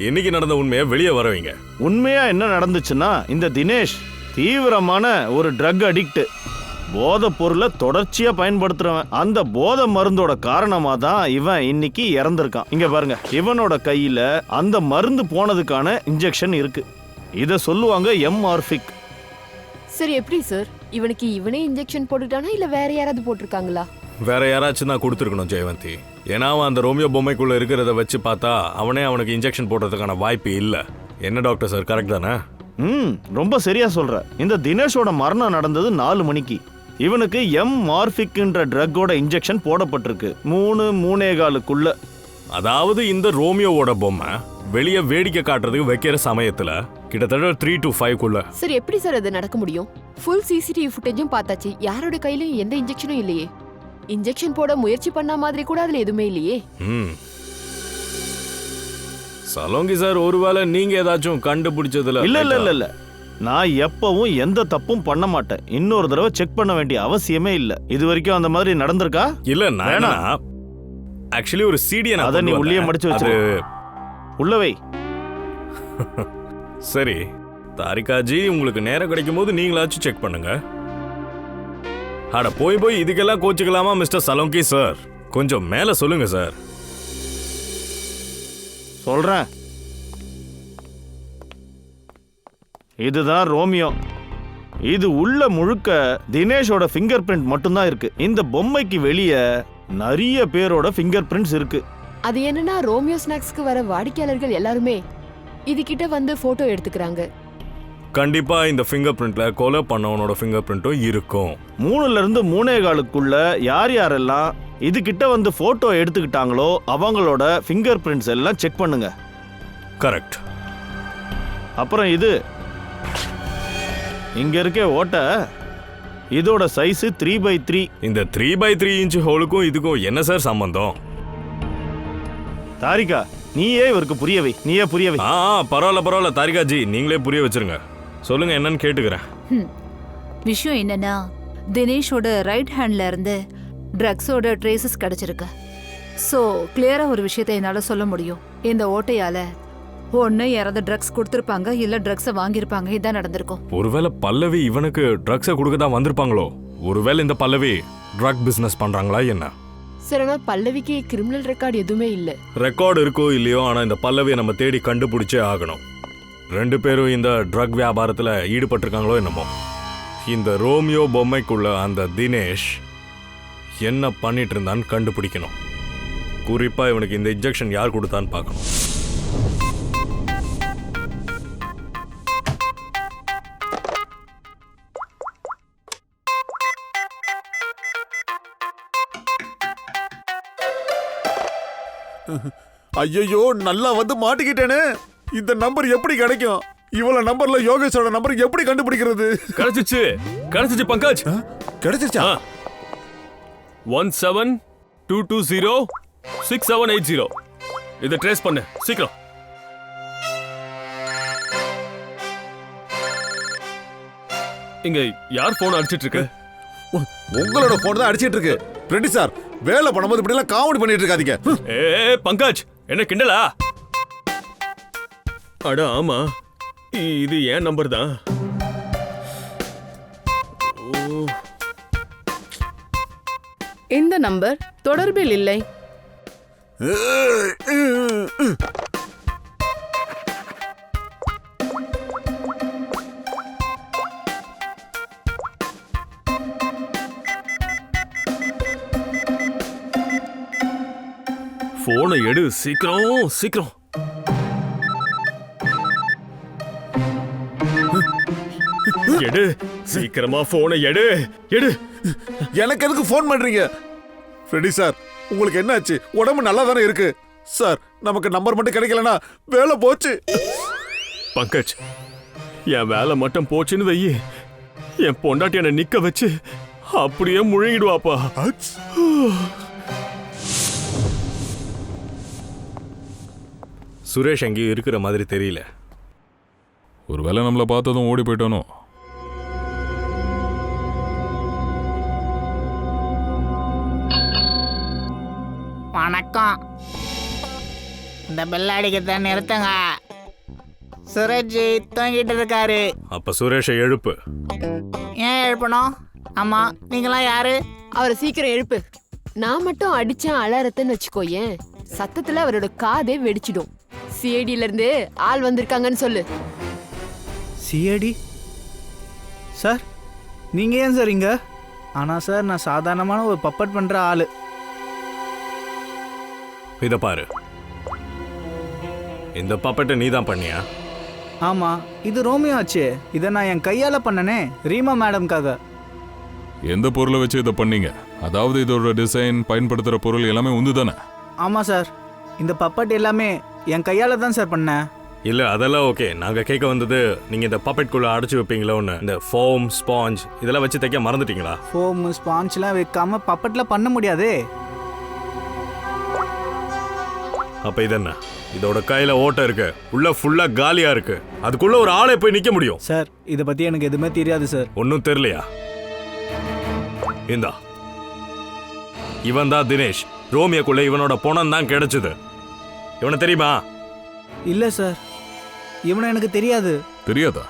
இன்னைக்கு நடந்த உண்மையை வெளியே வரவீங்க.
உண்மையா என்ன நடந்துச்சுன்னா, இந்த தினேஷ் தீவிரமான ஒரு ட்ரக் அடிக்ட். போதை பொருளை தொடர்ச்சியா பயன்படுத்துறவன். அந்த போதை மருந்தோட காரணமா தான் இவன் இன்னைக்கு இறந்திருக்கான். இங்க பாருங்க, இவனோட கையில அந்த மருந்து போனதுக்கான இன்ஜெக்ஷன் இருக்கு. இத சொல்லுவாங்க எம்ஆர்பிக்.
சரி, எப்படி சார்? இவனுக்கு இவனே இன்ஜெக்ஷன் போட்டுட்டானா இல்ல வேற யாராவது போட்டிருக்காங்களா?
வேற யாராச்சும் தான் கொடுத்துருக்கணும் ஜெயவந்தி. ஏன்னா அவன் அந்த ரோமியோ பொம்மைக்குள்ள இருக்கிறத வச்சு பார்த்தா அவனே அவனுக்கு இன்ஜெக்ஷன் போடுறதுக்கான வாய்ப்பு இல்லை. என்ன டாக்டர் சார், கரெக்ட் தானே?
ரொம்ப சரியா சொல்ற. இந்த தினேஷோட மரணம் நடந்தது 4 மணிக்கு. இவனுக்கு எம்ஆர்பிக்ன்ற ட்ரக்கோட இன்ஜெக்ஷன் போடப்பட்டிருக்கு 3-3:15.
அதாவது இந்த ரோமியோவோட பொம்மை வெளியே வேடிக்கை காட்டுறதுக்கு வைக்கிற சமயத்துல கிட்டத்தட்ட 3 to 5
சரி, எப்படி சார் அது நடக்க முடியும்? ஃபுல் சிசிடிவி ஃபுட்டேஜும் பார்த்தாச்சு. யாரோட கையிலும் எந்த இன்ஜெக்ஷனும் இல்லையே. இன்ஜெக்ஷன் போட முயற்சி பண்ண மாதிரி கூட அதுல எதுவுமே இல்லையே.
சலோங்கி சார், ஒருவேளை நீங்க ஏதாச்சும் கண்டுபிடிச்சதுல?
இல்ல இல்ல இல்ல இல்ல, நான் எப்பவும் எந்த தப்பும் பண்ண மாட்டேன். இன்னொரு தடவை செக் பண்ண வேண்டிய அவசியமே இல்ல. இது வரைக்கும் அந்த மாதிரி நடந்திருக்கா?
இல்ல, நான் ஆக்சுவலி ஒரு சிடி
அத நீ உள்ளே மடிச்சு வச்சு உள்ளவை.
சரி தாரிகாஜி, உங்களுக்கு நேரம் கிடைக்கும் போது நீங்களாச்சும் செக் பண்ணுங்க. அட போய் இதுக்கெல்லாம் கோச்சுக்கலாமா மிஸ்டர் சலோங்கி சார்? கொஞ்சம் மேல சொல்லுங்க சார்.
சொல்றேன். இதுதான் ரோமியோ. இது உள்ள முழுக்க தினேஷோட ஃபிங்கர் பிரிண்ட் மட்டும்தான் இருக்கு. இந்த பொம்மைக்கு வெளியே நிறைய பேரோட ஃபிங்கர் பிரிண்ட்ஸ் இருக்கு.
அது என்னன்னா, ரோமியோ ஸ்நாக்ஸ்க்கு வர வாடிக்கையாளர்கள் எல்லாருமே இது கிட்ட வந்து போட்டோ எடுத்துக்கிறாங்க.
கண்டிப்பா இந்த ஃபிங்கர் பிரிண்ட்ல கொலை பண்ணவனோட ஃபிங்கர் பிரிண்ட்டும் இருக்கும்.
3-3:15 யார் யாரெல்லாம் இது கிட்ட வந்து போட்டோ எடுத்துக்கிட்டாங்களோ அவங்களோட ஃபிங்கர் பிரிண்ட்ஸ் எல்லாம் செக் பண்ணுங்க.
கரெக்ட்.
அப்புறம் இது இங்க இருக்க ஓட்டை, இதோட சைஸ் 3x3.
இந்த 3x3 இன்ச் ஹோலுக்கும் இதுக்கும் என்ன சார் சம்பந்தம்?
தாரிகா, நீயே இவருக்கு புரியவை. நீயே புரியவை.
பரவாயில்ல தாரிகாஜி, நீங்களே புரிய வச்சிருங்க. சொல்லுங்க, என்னன்னு கேட்டுக்கிறேன்.
விஷயம் என்னன்னா, தினேஷோட ரைட் ஹேண்ட்ல இருந்து ட்ரக்ஸோட ட்ரேசஸ் கிடைச்சிருக்கு. ஸோ கிளியரா ஒரு விஷயத்தை என்னால சொல்ல முடியும். இந்த ஓட்டையால ஒன்னு யாராவது ட்ரக்ஸ் கொடுத்துருப்பாங்க, இல்ல ட்ரக்ஸை வாங்கியிருப்பாங்க. இதான் நடந்திருக்கும்.
ஒருவேளை பல்லவி இவனுக்கு ட்ரக்ஸை கொடுக்க தான் வந்திருப்பாங்களோ? ஒருவேளை இந்த பல்லவி ட்ரக் பிசினஸ் பண்றாங்களா என்ன?
சரி, ஆனால் பல்லவிக்கு கிரிமினல் ரெக்கார்டு எதுவுமே இல்லை.
ரெக்கார்டு இருக்கோ இல்லையோ, ஆனா இந்த பல்லவியை நம்ம தேடி கண்டுபிடிச்சே ஆகணும். 2 பேரும் இந்த ட்ரக் வியாபாரத்துல ஈடுபட்டிருக்காங்களோ என்னமோ. இந்த ரோமியோ பொம்மைக்குள்ள அந்த தினேஷ் என்ன பண்ணிட்டு இருந்தான்னு கண்டுபிடிக்கணும். குறிப்பா இவனுக்கு இந்த இன்ஜெக்ஷன் யார் கொடுத்தான்னு பார்க்கணும்.
ஐயோ நல்லா வந்து மாட்டிக்கிட்டேனே. இந்த நம்பர் எப்படி கிடைக்கும்? இவ்வளவு நம்பர்ல யோகேஷோட நம்பர் எப்படி கண்டுபிடிக்கிறது?
கிடைச்சிச்சு பங்கஜ்.
கிடைச்சிருச்சா?
17220678 இதை ட்ரேஸ் பண்ணு சீக்கிரம். இங்க யார் போன் அடிச்சிட்டு இருக்கு?
உங்களோட போன் தான் அடிச்சிட்டு இருக்கு. ரெட்டி சார், வேலை பண்ணும்போது இப்படி எல்லாம் காமெடி பண்ணிட்டு இருக்காதீங்க.
ஏ பங்கஜ், என்ன கிண்டலா? அட ஆமா, இது ஏன் நம்பர் தான்.
இந்த நம்பர் தொடர்பில் இல்லை.
போனை எடு சீக்கிரம் சீக்கிரம். எடு சீக்கிரமா போனை எடு எடு.
எனக்கு எதுக்கு போன் பண்றீங்க? ரெட்டி சார், உங்களுக்கு என்னாச்சு? உடம்பு நல்லா தானே இருக்கு சார். நமக்கு நம்பர் மட்டும் கிடைக்கலனா வேலை போச்சு.
பங்கஜ், என் வேலை மட்டும் போச்சுன்னு வையி, என் பொண்டாட்டி என்ன நிக்க வச்சு அப்படியே முழுங்கிடுவாப்பா.
சுரேஷ் அங்கேயும் இருக்கிற மாதிரி தெரியல.
ஒருவேளை நம்மளை பார்த்ததும் ஓடி போயிட்டானோ?
வணக்கம். இந்த பெல் அடிக்கத்தான் நிறுத்துங்க. சுரேஷ் தூங்கிட்டு இருக்காரு.
அப்ப சுரேஷை எழுப்பு.
ஏன் எழுப்பணும்? ஆமா, நீங்களாம் யாரு?
அவரை சீக்கிரம் எழுப்பு. நான் மட்டும் அடிச்சேன் அலறத்துன்னு வச்சுக்கோயேன், சத்தத்துல அவரோட காதே வெடிச்சிடும். சிஐடில இருந்து ஆள் வந்திருக்காங்கன்னு சொல்லு.
சிஐடி சார், நீங்க ஏன் சார் இங்க? ஆனா சார், நான் சாதாரணமான ஒரு பப்பட் பண்ற ஆளு.
இத பாரு, இந்த பப்பட்டை நீ தான் பண்ணியா?
ஆமா, இது ரோமியோ ஆச்சு. இதை நான் என் கையால பண்ணனே, ரீமா மேடம்காக.
எந்த பொருளை வச்சு இதை பண்ணீங்க? அதாவது இதோட டிசைன், பயன்படுத்துற பொருள் எல்லாமே உந்து தானே?
ஆமா சார், இந்த பப்பட் எல்லாமே என் கையால தான் சார் பண்ணேன்.
இல்ல அதெல்லாம் ஓகே. நாங்க கேட்க வந்தது, நீங்க இந்த பப்பெட்குள்ள அடைச்சு வைப்பீங்களா ஒன்று, இந்த ஃபோம் ஸ்பாஞ்ச் இதெல்லாம் வச்சு தைக்க மறந்துட்டீங்களா?
ஃபோம் ஸ்பாஞ்ச்லாம் வைக்காம பப்பட்ல பண்ண முடியாதே.
அப்ப இது என்ன? இதோட கையில ஓட்டை இருக்கு, உள்ள ஃபுல்லா காலியா இருக்கு. அதுக்குள்ள ஒரு ஆளை போய் நிக்க முடியும்?
சார், இத பத்தி எனக்கு எதுவுமே தெரியாது சார்.
ஒன்னும் தெரியலையா? இந்தா, இவன் தான் தினேஷ். ரோமியோக்குள்ள இவனோட பணம் தான் கிடைச்சது. இவனை தெரியுமா?
இல்ல சார், இவனை எனக்கு தெரியாது.
தெரியாதா?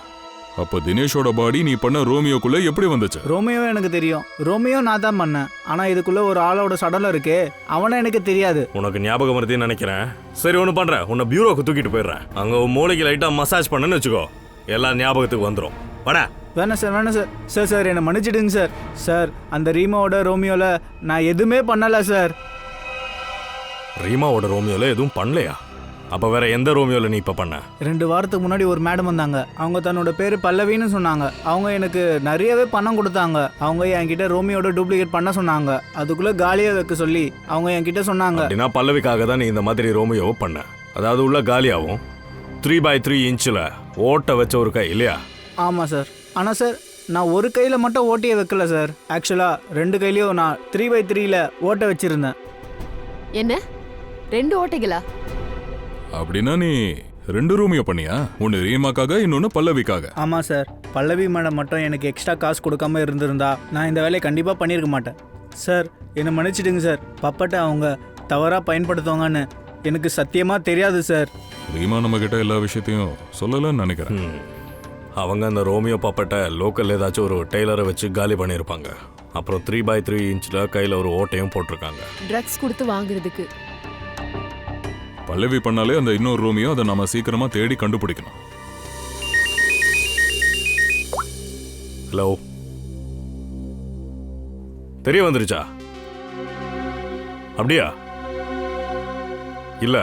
அப்ப தினேஷோட பாடி நீ பண்ண ரோமியோக்குள்ள எப்படி வந்துச்சு?
ரோமியோ எனக்கு தெரியும். ரோமியோ நான் தான் பண்ணேன். ஆனா இதுக்குள்ள ஒரு ஆளோட சடலம் இருக்கு, அவனை எனக்கு தெரியாது.
உனக்கு ஞாபகம் வருதுன்னு நினைக்கிறேன். சரி ஒன்று பண்றேன், உன்னை பியூரோக்கு தூக்கிட்டு போயிடுறேன். அங்க உன் மூளைக்கு லைட்டா மசாஜ் பண்ணன்னு வச்சுக்கோ, எல்லா ஞாபகத்துக்கு வந்துடும். வாடா.
வேணாம் சார், வேணாம் சார். சார் சார் என்னை மன்னிச்சிடுங்க சார். சார், அந்த ரீமாவோட ரோமியோல நான் எதுவுமே பண்ணல சார்.
ரீமாவோட ரோமியோல எதுவும் பண்ணலையா? அப்ப வேற எந்த ரோமியோல நீ இப்ப பண்ண?
2 வாரத்துக்கு முன்னாடி ஒரு மேடம் வந்தாங்க. அவங்க தன்னோட பேரு பல்லவின்னு சொன்னாங்க. அவங்க எனக்கு நிறையவே பணம் கொடுத்தாங்க. அவங்க என்கிட்ட ரோமியோட டூப்ளிகேட் பண்ண சொன்னாங்க. அதுக்குள்ள காலியா வைக்க சொல்லி அவங்க என்கிட்ட சொன்னாங்க.
அப்படின்னா பல்லவிக்காக தான் நீ இந்த மாதிரி ரோமியோவை பண்ண. அதாவது உள்ள காலியாவும் 3x3 இன்ச்சில் ஓட்ட வச்ச ஒரு கை இல்லையா?
ஆமா சார். ஆனா சார், நான் ஒரு கையில மட்டும் ஓட்டியே வைக்கல சார். ஆக்சுவலா 2 கையிலயும் நான் 3x3ல ஓட்ட வச்சிருந்தேன்.
என்ன 2 ஓட்டைகளா?
அப்படின்னா நீ 2 ரோமியோ பண்ணியா? ஒன்னு ரீமாக்காக, இன்னொன்னு பல்லவிக்காக.
ஆமா சார். பல்லவி மேடம் மட்டும் எனக்கு எக்ஸ்ட்ரா காசு கொடுக்காம இருந்திருந்தா நான் இந்த வேலையை கண்டிப்பா பண்ணியிருக்க மாட்டேன். சார், என்னை மன்னிச்சிடுங்க சார். பப்பட்டை அவங்க தவறா பயன்படுத்துவாங்கன்னு எனக்கு சத்தியமா தெரியாது சார்.
ரீமா நம்ம கிட்ட எல்லா விஷயத்தையும் சொல்லலன்னு நினைக்கிறேன்.
அவங்க அந்த ரோமியோ பப்பட்டை லோக்கல் ஏதாச்சும் ஒரு டெய்லரை வச்சு காலி பண்ணியிருப்பாங்க. அப்புறம் 3x3 இன்ச்சில் கையில் ஒரு ஓட்டையும் போட்டிருக்காங்க.
ட்ரக்ஸ் கொடுத்து வாங்குறதுக்கு.
பல்லவி பண்ணாலே அந்த இன்னொரு ரோமியோ, அதை நம்ம சீக்கிரமா தேடி கண்டுபிடிக்கணும்.
ஹலோ, தெரிய வந்துருச்சா? அப்படியா? இல்ல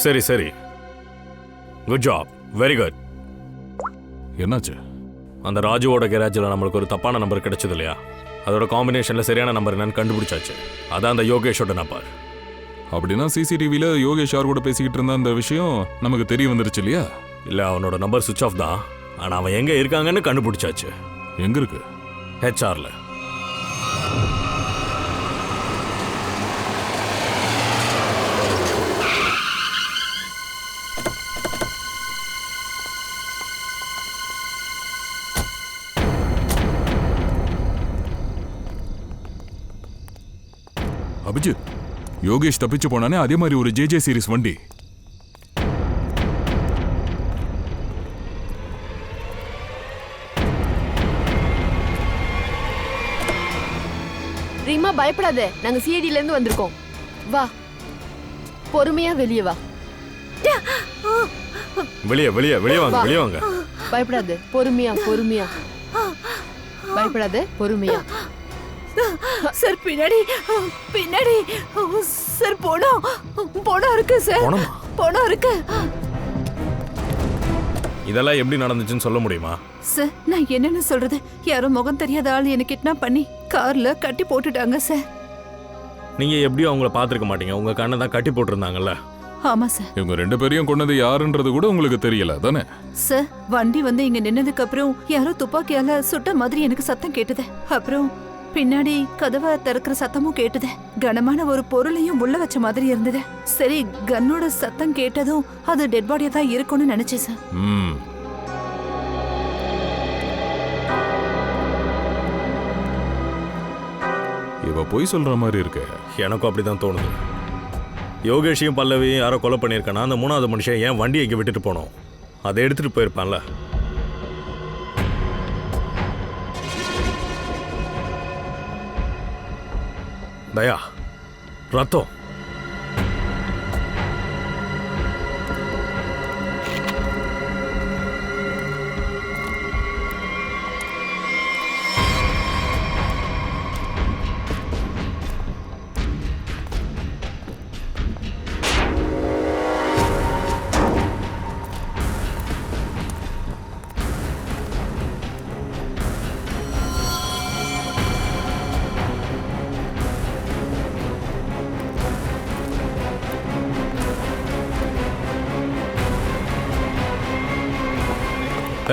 சரி சரி, குட் ஜாப், வெரி குட்.
என்னாச்சு?
அந்த ராஜுவோட கேரேஜில் நம்மளுக்கு ஒரு தப்பான நம்பர் கிடைச்சது இல்லையா? அதோட காம்பினேஷனில் சரியான நம்பர் என்னன்னு கண்டுபிடிச்சாச்சு. அதான் அந்த யோகேஷோட நம்பர்.
அப்படின்னா சிசிடிவியில் யோகேஷ் யார் கூட பேசிக்கிட்டு இருந்த அந்த விஷயம் நமக்கு தெரிய வந்துருச்சு இல்லையா?
இல்லை, அவனோட நம்பர் சுவிட்ச் ஆஃப் தான். ஆனால் அவன் எங்கே இருக்காங்கன்னு கண்டுபிடிச்சாச்சு.
எங்கே இருக்கு?
ஹெச்ஆரில்.
அபிஜித், யோகேஷ் தப்பிச்சு போனானே அதே மாதிரி ஒரு ஜேஜே சீரிஸ் வண்டி.
ரீமா பயப்படாத, நாங்க சிஐடில இருந்து வந்திருக்கோம். வா, பொறுமையா வெளியே வா.
வெளியே வெளியே வெளியே வாங்க, வெளியே வாங்க.
பயப்படாத, பொறுமையா பொறுமையா. பயப்படாத, பொறுமையா.
சார் பின்னாடி பின்னாடி சார் பணம் பணம் இருக்கு சார். பணம் இருக்கு.
இதெல்லாம் எப்படி நடந்துச்சுன்னு சொல்ல முடியுமா?
சார் நான் என்னன்னு சொல்றது, யாரோ முகம் தெரியாத ஆள் என்ன கிட்னாப் பண்ணி கார்ல கட்டி போட்டுட்டாங்க சார்.
நீங்க எப்படியும் அவங்கள பார்த்துருக்க மாட்டீங்க, உங்க கண்ணை தான் கட்டி போட்டிருந்தாங்கல்ல.
ஆமா சார்.
இவங்க 2 பேரையும் கொண்டது யாருன்றது கூட உங்களுக்கு தெரியல தானே?
சார் வண்டி வந்து இங்க நின்னதுக்கு அப்புறம் யாரோ துப்பாக்கியால சுட்ட மாதிரி எனக்கு சத்தம் கேட்டது. அப்புறம் பின்னாடி கதவை திறக்கிற சத்தமும் கேட்டது. கனமான ஒரு பொருளையும் உள்ள வச்ச மாதிரி இருந்தது. சரி, கன்னோட சத்தம் கேட்டதும் அது டெட் பாடியா தான் இருக்கும்னு நினைச்சேன் சார்.
இவ போய் சொல்ற மாதிரி இருக்கு.
எனக்கும் அப்படிதான் தோணுது. யோகேஷையும் பல்லவியும் யாரோ கொலை பண்ணியிருக்கானா? அந்த 3வது மனுஷன் ஏன் வண்டியை இங்கே விட்டுட்டு போனோம்? அதை எடுத்துட்டு போயிருப்பான்ல. தயா, ரத்தம்.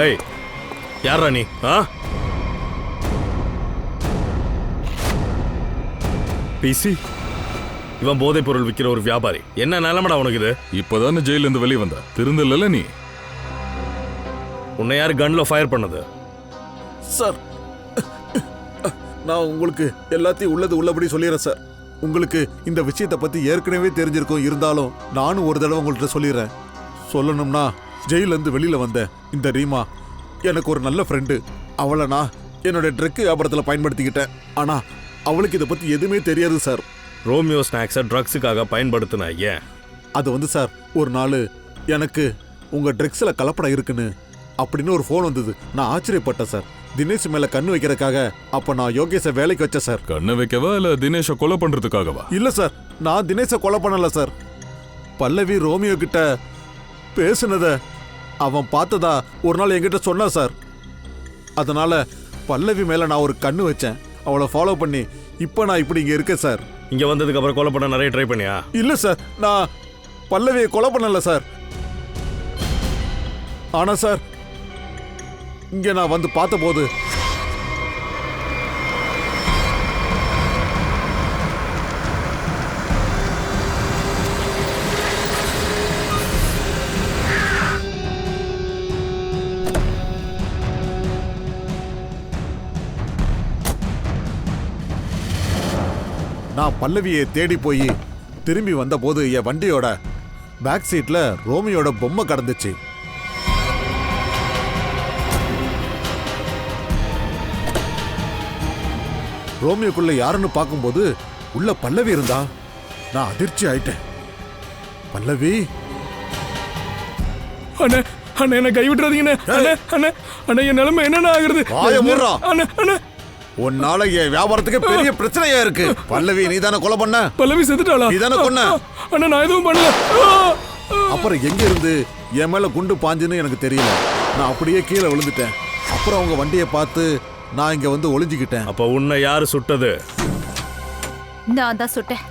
ஏய், யாரா நீ? பிசி, இவன் போதைப் பொருள் விற்கிற ஒரு வியாபாரி. என்ன நிலைமடா உனக்கு இது?
இப்பதானே ஜெயில இருந்து வெளியே வந்த, திருந்தல நீ.
உன்னை யாரு கன்ல ஃபயர் பண்ணது?
சார், நான் உங்களுக்கு எல்லாத்தையும் உள்ளபடி சொல்லிடுறேன் சார். உங்களுக்கு இந்த விஷயத்தை பத்தி ஏற்கனவே தெரிஞ்சிருக்கும். இருந்தாலும் நானும் ஒரு தடவை உங்கள்கிட்ட சொல்லிடுறேன். சொல்லணும்னா, ஜெயில இருந்து வெளியில வந்த இந்த ரீமா எனக்கு ஒரு நல்ல ஃப்ரெண்டு. அவளை நான் என்னோட ட்ரக் வியாபாரத்தில் பயன்படுத்திக்கிட்டேன். ஆனா அவளுக்கு இதை பத்தி எதுவுமே தெரியாது சார்.
ரோமியோ ஸ்நாக்ஸை ட்ரக்ஸுக்காக பயன்படுத்தின ஏன்?
அது வந்து சார், ஒரு நாள் எனக்கு உங்க ட்ரக்ஸில் கலப்படம் இருக்குன்னு அப்படின்னு ஒரு ஃபோன் வந்தது. நான் ஆச்சரியப்பட்டேன் சார். தினேஷ் மேல கண்ணு வைக்கிறதுக்காக அப்ப நான் யோகேஷை வேலைக்கு வச்சேன் சார்.
கண்ணு வைக்கவா இல்ல தினேஷை கொலை பண்றதுக்காகவா?
இல்ல சார், நான் தினேஷை கொலை பண்ணல சார். பல்லவி ரோமியோ கிட்ட பேசுனத அவன் பார்த்ததா ஒரு நாள் என்கிட்ட சொன்னா சார். அதனால பல்லவி மேல நான் ஒரு கண்ணு வச்சேன். அவளை ஃபாலோ பண்ணி இப்ப நான் இப்படி இங்க இருக்கேன் சார்.
இங்க வந்ததுக்கு அப்புறம் கொலை பண்ண நிறைய ட்ரை பண்ணியா?
இல்ல சார், நான் பல்லவியை கொலை பண்ணல சார். ஆனா சார், இங்க நான் வந்து பார்த்தபோது நான் பல்லவியை தேடி போய் திரும்பி வந்தபோது என் வண்டியோட பேக் சீட்ல ரோமியோட பொம்மை கடந்துச்சு. ரோமியோக்குள்ள யாருன்னு பார்க்கும்போது உள்ள பல்லவி இருந்தா. நான் அதிர்ச்சி ஆயிட்டேன். பல்லவி,
அண்ணே அண்ணே, என்ன கைவிட்டுறாதீங்கண்ணே. அண்ணே அண்ணே அண்ணே, என் நிலைமை என்னென்ன ஆகுறது?
வாயை மூடுறா.
அண்ணே அண்ணே
உன்னால என் வியாபாரத்துக்கு பெரிய பிரச்சனையா இருக்கு. பல்லவி நீ தானே கொலை பண்ண?
பல்லவி செத்துட்டாளா?
நீ தானே கொன்ன?
அண்ணா நான் எதுவும் பண்ணல.
அப்புறம் எங்க இருந்து என் மேல குண்டு பாஞ்சுன்னு எனக்கு தெரியல. நான் அப்படியே கீழே விழுந்துட்டேன். அப்புறம் அவங்க வண்டியை பார்த்து நான் இங்க வந்து ஒளிஞ்சுக்கிட்டேன்.
அப்ப உன்னை யாரு சுட்டது?
நான் தான் சுட்டேன்.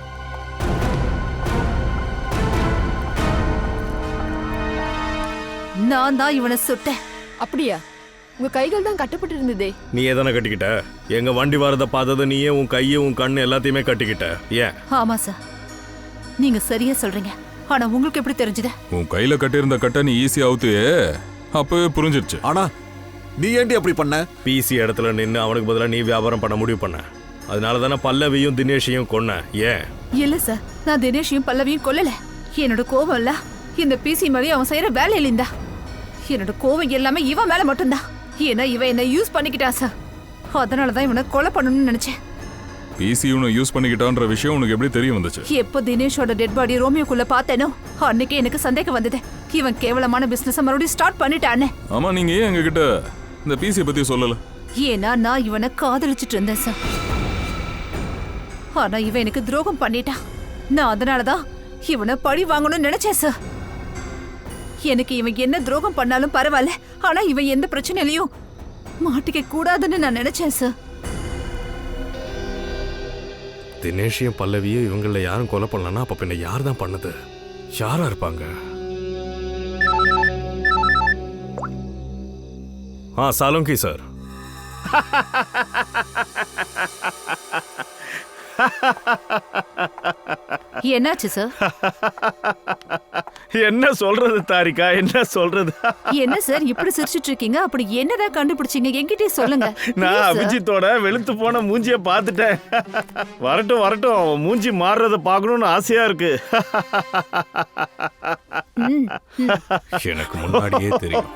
நான் தான் இவனை சுட்டேன்.
அப்படியா? உங்க கைகள் தான் கட்டப்பட்டு இருந்ததே.
நீ எதனா கட்டிக்கிட்ட? எங்க வண்டி வரதை பார்த்தது நீயே உன் கையை உன் கண்ணு எல்லாத்தையுமே கட்டிக்கிட்ட. ஏன்?
ஆமா சார், நீங்க சரியா சொல்றீங்க. ஆனா உங்களுக்கு எப்படி தெரிஞ்சது?
உன் கையில கட்டியிருந்த கட்டை நீ ஈஸியா அவுத்தியே, அப்பவே புரிஞ்சிருச்சு.
ஆனா நீ ஏண்டி அப்படி பண்ண?
பிசி இடத்துல நின்று அவனுக்கு பதிலாக நீ வியாபாரம் பண்ண முடிவு பண்ண. அதனால தானே பல்லவியும் தினேஷையும் கொன்ன. ஏன்?
இல்ல சார், நான் தினேஷையும் பல்லவியும் கொல்லல. என்னோட கோபம் இல்ல இந்த பிசி மாதிரி அவன் செய்யற வேலையில இருந்தா. என்னோட கோவம் எல்லாமே இவன் மேல மட்டும்தான். ஏன்னா இவன் என்ன யூஸ் பண்ணிக்கிட்டான் சார். அதனாலதான் இவனை கொலை பண்ணணும்னு நினைச்சேன்.
பிசி உன்னை யூஸ் பண்ணிக்கிட்டான்ற விஷயம் உனக்கு எப்படி தெரிய வந்துச்சு?
எப்போ தினேஷோட டெட் பாடி ரோமியோக்குள்ள பார்த்தேனோ அன்னைக்கு எனக்கு சந்தேகம் வந்தது. இவன் கேவலமான பிசினஸ் மறுபடியும் ஸ்டார்ட் பண்ணிட்டானே.
ஆமா, நீங்க ஏன் எங்ககிட்ட இந்த பிசியை பத்தி சொல்லல?
ஏன்னா நான் இவனை காதலிச்சிட்டு இருந்தேன் சார். ஆனா இவன் எனக்கு துரோகம் பண்ணிட்டான். நான் அதனாலதான் இவனை பழி வாங்கணும்னு நினைச்சேன் சார். எனக்கு இவன் என்ன துரோகம் பண்ணாலும் பரவாயில்ல, ஆனா இவன் எந்த பிரச்சனையிலையும் மாட்டிக்க கூடாதுன்னு நான் நினைச்சேன் சார்.
தினேஷையும் பல்லவியும் இவங்கள யாரும் கொலை பண்ணலன்னா அப்ப பின்ன யார் தான் பண்ணது? யாரா இருப்பாங்க? சாலுங்கி சார்.
என்னாச்சு சார்?
என்ன சொல்றது தாரிகா, என்ன சொல்றது?
என்ன சார் இப்படி சிரிச்சிட்டு இருக்கீங்க? அப்படி என்னதான் கண்டுபிடிச்சீங்க? என்கிட்டயே சொல்லுங்க.
நான் அபிஜித்தோட வெளுத்து போன மூஞ்சிய பார்த்துட்டேன். வரட்டும் வரட்டும், அவன் மூஞ்சி மாறுறத பார்க்கணும்னு ஆசையா இருக்கு.
எனக்கு முன்னாடியே தெரியும்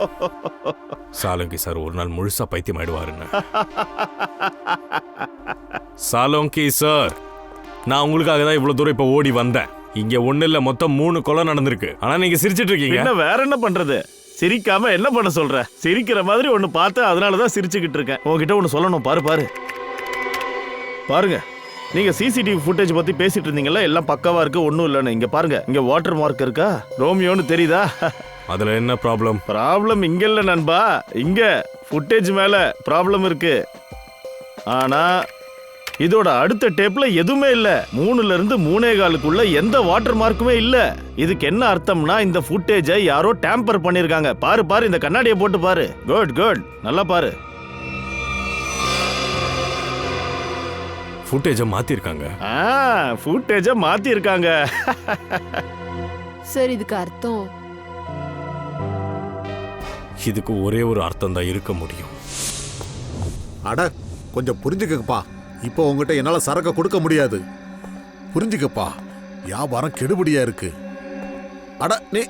சாலுங்கி சார் ஒரு நாள் முழுசா பைத்தியம் ஆயிடுவாருன்னு. சாலுங்கி சார், நான் உங்களுக்காக தான் இவ்வளவு தூரம் இப்ப ஓடி வந்தேன். இங்க ஒண்ணு இல்ல, மொத்தம் 3 கொலை நடந்திருக்கு. ஆனா நீங்க சிரிச்சிட்டு இருக்கீங்க.
என்ன வேற என்ன பண்றது? சிரிக்காம என்ன பண்ண சொல்ற? சிரிக்கிற மாதிரி ஒண்ணு பார்த்து அதனாலதான் சிரிச்சுக்கிட்டு இருக்கேன். உங்ககிட்ட ஒண்ணு சொல்லணும், பாரு பாரு பாருங்க. நீங்க சிசிடிவி ஃபுட்டேஜ் பத்தி பேசிட்டு இருந்தீங்கல்ல, எல்லாம் பக்காவா இருக்கு, ஒண்ணும் இல்லன்னு. இங்க பாருங்க, இங்க வாட்டர் மார்க் இருக்கா? ரோமியோன்னு தெரியுதா?
அதுல என்ன ப்ராப்ளம்?
ப்ராப்ளம் இங்க இல்ல நண்பா, இங்க ஃபுட்டேஜ் மேல ப்ராப்ளம் இருக்கு. ஆனா இதோட அடுத்த டேப்ல எதுவுமே இல்ல. 3ல இருந்து 3.25க்குள்ள எந்த வாட்டர் மார்க்குமே இல்ல. இதுக்கு என்ன அர்த்தம்னா இந்த ஃபுட்டேஜை யாரோ டேம்பர் பண்ணிருக்காங்க. பாரு பாரு, இந்த கண்ணாடியை போட்டு பாரு. குட் குட், நல்லா பாரு.
ஃபுட்டேஜை மாத்திருக்காங்க.
ஃபுட்டேஜை மாத்திருக்காங்க.
சார் இதுக்கு அர்த்தம்?
இதுக்கு ஒரே ஒரு அர்த்தம் தான் இருக்க முடியும்.
அட கொஞ்சம் புரிஞ்சுக்கப்பா. இப்போ உங்ககிட்ட என்னால சரக்க கொடுக்க முடியாது. புரிஞ்சுக்கப்பா, வியாபாரம் கெடுபடியா இருக்கு. அட நீ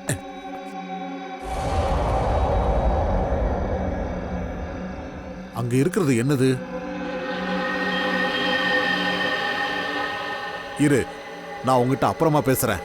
அங்க இருக்கிறது என்னது? இரு, நான் உங்ககிட்ட அப்புறமா பேசுறேன்.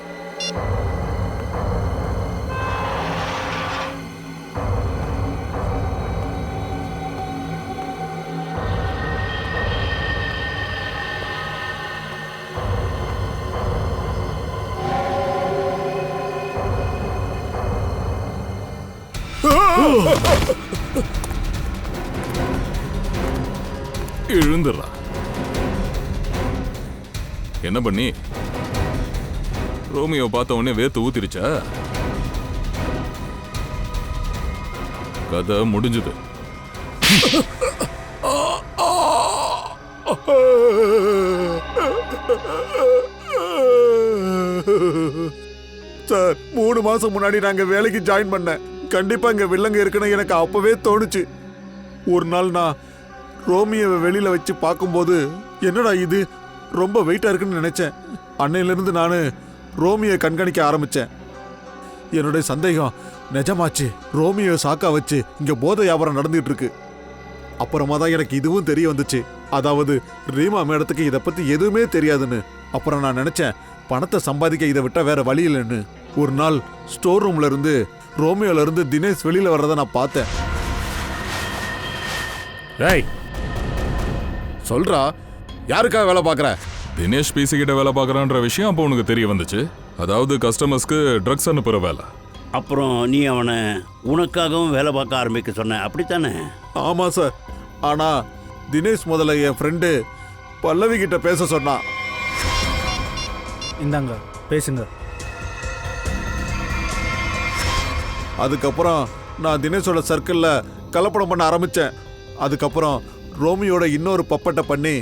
எழுந்துடுறா. என்ன பண்ணி ரோமியோ பார்த்த உடனே வேத்து ஊத்திருச்சா? கதை முடிஞ்சது.
சார், 3 மாசம் முன்னாடி நாங்க வேலைக்கு ஜாயின் பண்ணேன். கண்டிப்பா இங்க வில்லங்க இருக்குன்னு எனக்கு அப்பவே தோணுச்சு. ஒரு நாள் நான் ரோமியோவை வெளியில வச்சு பார்க்கும்போது என்னடா இது ரொம்ப வெயிட்டா இருக்குன்னு நினைச்சேன். அன்னையிலிருந்து நான் ரோமியோவை கண்காணிக்க ஆரம்பிச்சேன். என்னுடைய சந்தேகம் நிஜமாச்சு. ரோமியோ சாக்கா வச்சு இங்க போதை வியாபாரம் நடந்துட்டு இருக்கு. அப்புறமா தான் எனக்கு இதுவும் தெரிய வந்துச்சு. அதாவது ரீமா மேடத்துக்கு இதை பத்தி எதுவுமே தெரியாதுன்னு. அப்புறம் நான் நினைச்சேன் பணத்தை சம்பாதிக்க இதை விட்டா வேற வழி இல்லைன்னு. ஒரு நாள் ஸ்டோர் ரூம்ல இருந்து ரோமியோல இருந்து தினேஷ் வெளியில வர்றதை நான் பார்த்தேன். சொல்றா, யாருக்காக வேலை பார்க்குற?
தினேஷ் பிசி கிட்ட வேலை பார்க்கறான்ற விஷயம் அப்போ உனக்கு தெரிய வந்துச்சு. அதாவது கஸ்டமர்ஸ்க்கு ட்ரக்ஸ் அனுப்புற வேலை.
அப்புறம் நீ அவனை உனக்காகவும் வேலை பார்க்க ஆரம்பிக்க சொன்ன, அப்படித்தானே?
ஆமாம் சார். ஆனால் தினேஷ் முதல்ல என் ஃப்ரெண்டு பல்லவி கிட்ட பேச சொன்னான்.
இந்தாங்க பேசுங்க.
அதுக்கப்புறம் நான் தினேஷோட சர்க்கிளில் கலப்படம் பண்ண ஆரம்பித்தேன். அதுக்கப்புறம் ரோமியோட இன்னொரு பப்பட்டை பண்ணி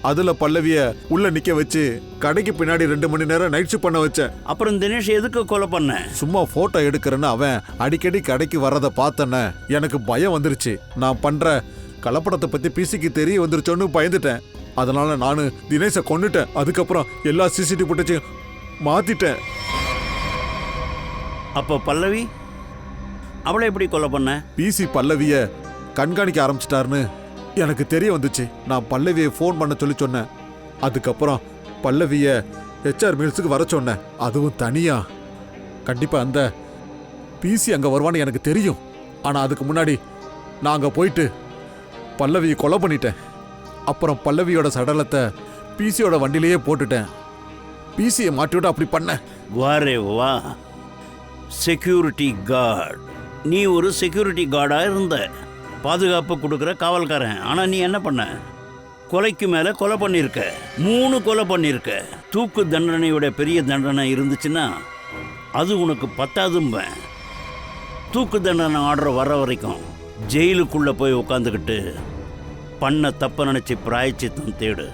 அதில் பல்லவியை உள்ள நிற்க வச்சு கடைக்கு பின்னாடி 2 மணி நேரம் நைட் ஷிஃப்ட் பண்ண வச்சேன்.
அப்புறம் தினேஷ் எதுக்கு கொலை பண்ண?
சும்மா ஃபோட்டோ எடுக்கிறேன்னு அவன் அடிக்கடி கடைக்கு வர்றதை பார்த்தேன்னு எனக்கு பயம் வந்துருச்சு. நான் பண்ணுற கலப்படத்தை பற்றி பிசிக்கு தெரிய வந்துருச்சோன்னு பயந்துட்டேன். அதனால நான் தினேஷை கொன்னுட்டேன். அதுக்கப்புறம் எல்லா சிசிடிவி ஃபுட்டேஜையும் மாற்றிட்டேன்.
அப்போ பல்லவி அவளை எப்படி கொலை பண்ண?
பிசி பல்லவியை கண்காணிக்க ஆரம்பிச்சிட்டாருன்னு எனக்கு தெரிய வந்துச்சு. நான் பல்லவியை ஃபோன் பண்ண சொன்னேன். அதுக்கப்புறம் பல்லவியை ஹெச்ஆர் மில்ஸுக்கு வர சொன்னேன், அதுவும் தனியா. கண்டிப்பா அந்த பிசி அங்கே வருவான்னு எனக்கு தெரியும். ஆனால் அதுக்கு முன்னாடி நான் அங்கே போயிட்டு பல்லவியை கொலை பண்ணிட்டேன். அப்புறம் பல்லவியோட சடலத்தை பிசியோட வண்டியிலேயே போட்டுட்டேன். பிசியை மாட்டி விட்டு அப்படி பண்ணேன்.
வாரே வா, செக்யூரிட்டி கார்டு. நீ ஒரு செக்யூரிட்டி கார்டாக இருந்த, பாதுகாப்பு கொடுக்குற காவல்காரன். ஆனால் நீ என்ன பண்ண? கொலைக்கு மேலே கொலை பண்ணியிருக்க, 3 கொலை பண்ணியிருக்க. தூக்கு தண்டனையோட பெரிய தண்டனை இருந்துச்சுன்னா அது உனக்கு பத்தாதும்பேன். தூக்கு தண்டனை ஆர்டர் வர வரைக்கும் ஜெயிலுக்குள்ளே போய் உட்காந்துக்கிட்டு பண்ண தப்ப நினச்சி பிராயச்சித்தம் தேடு.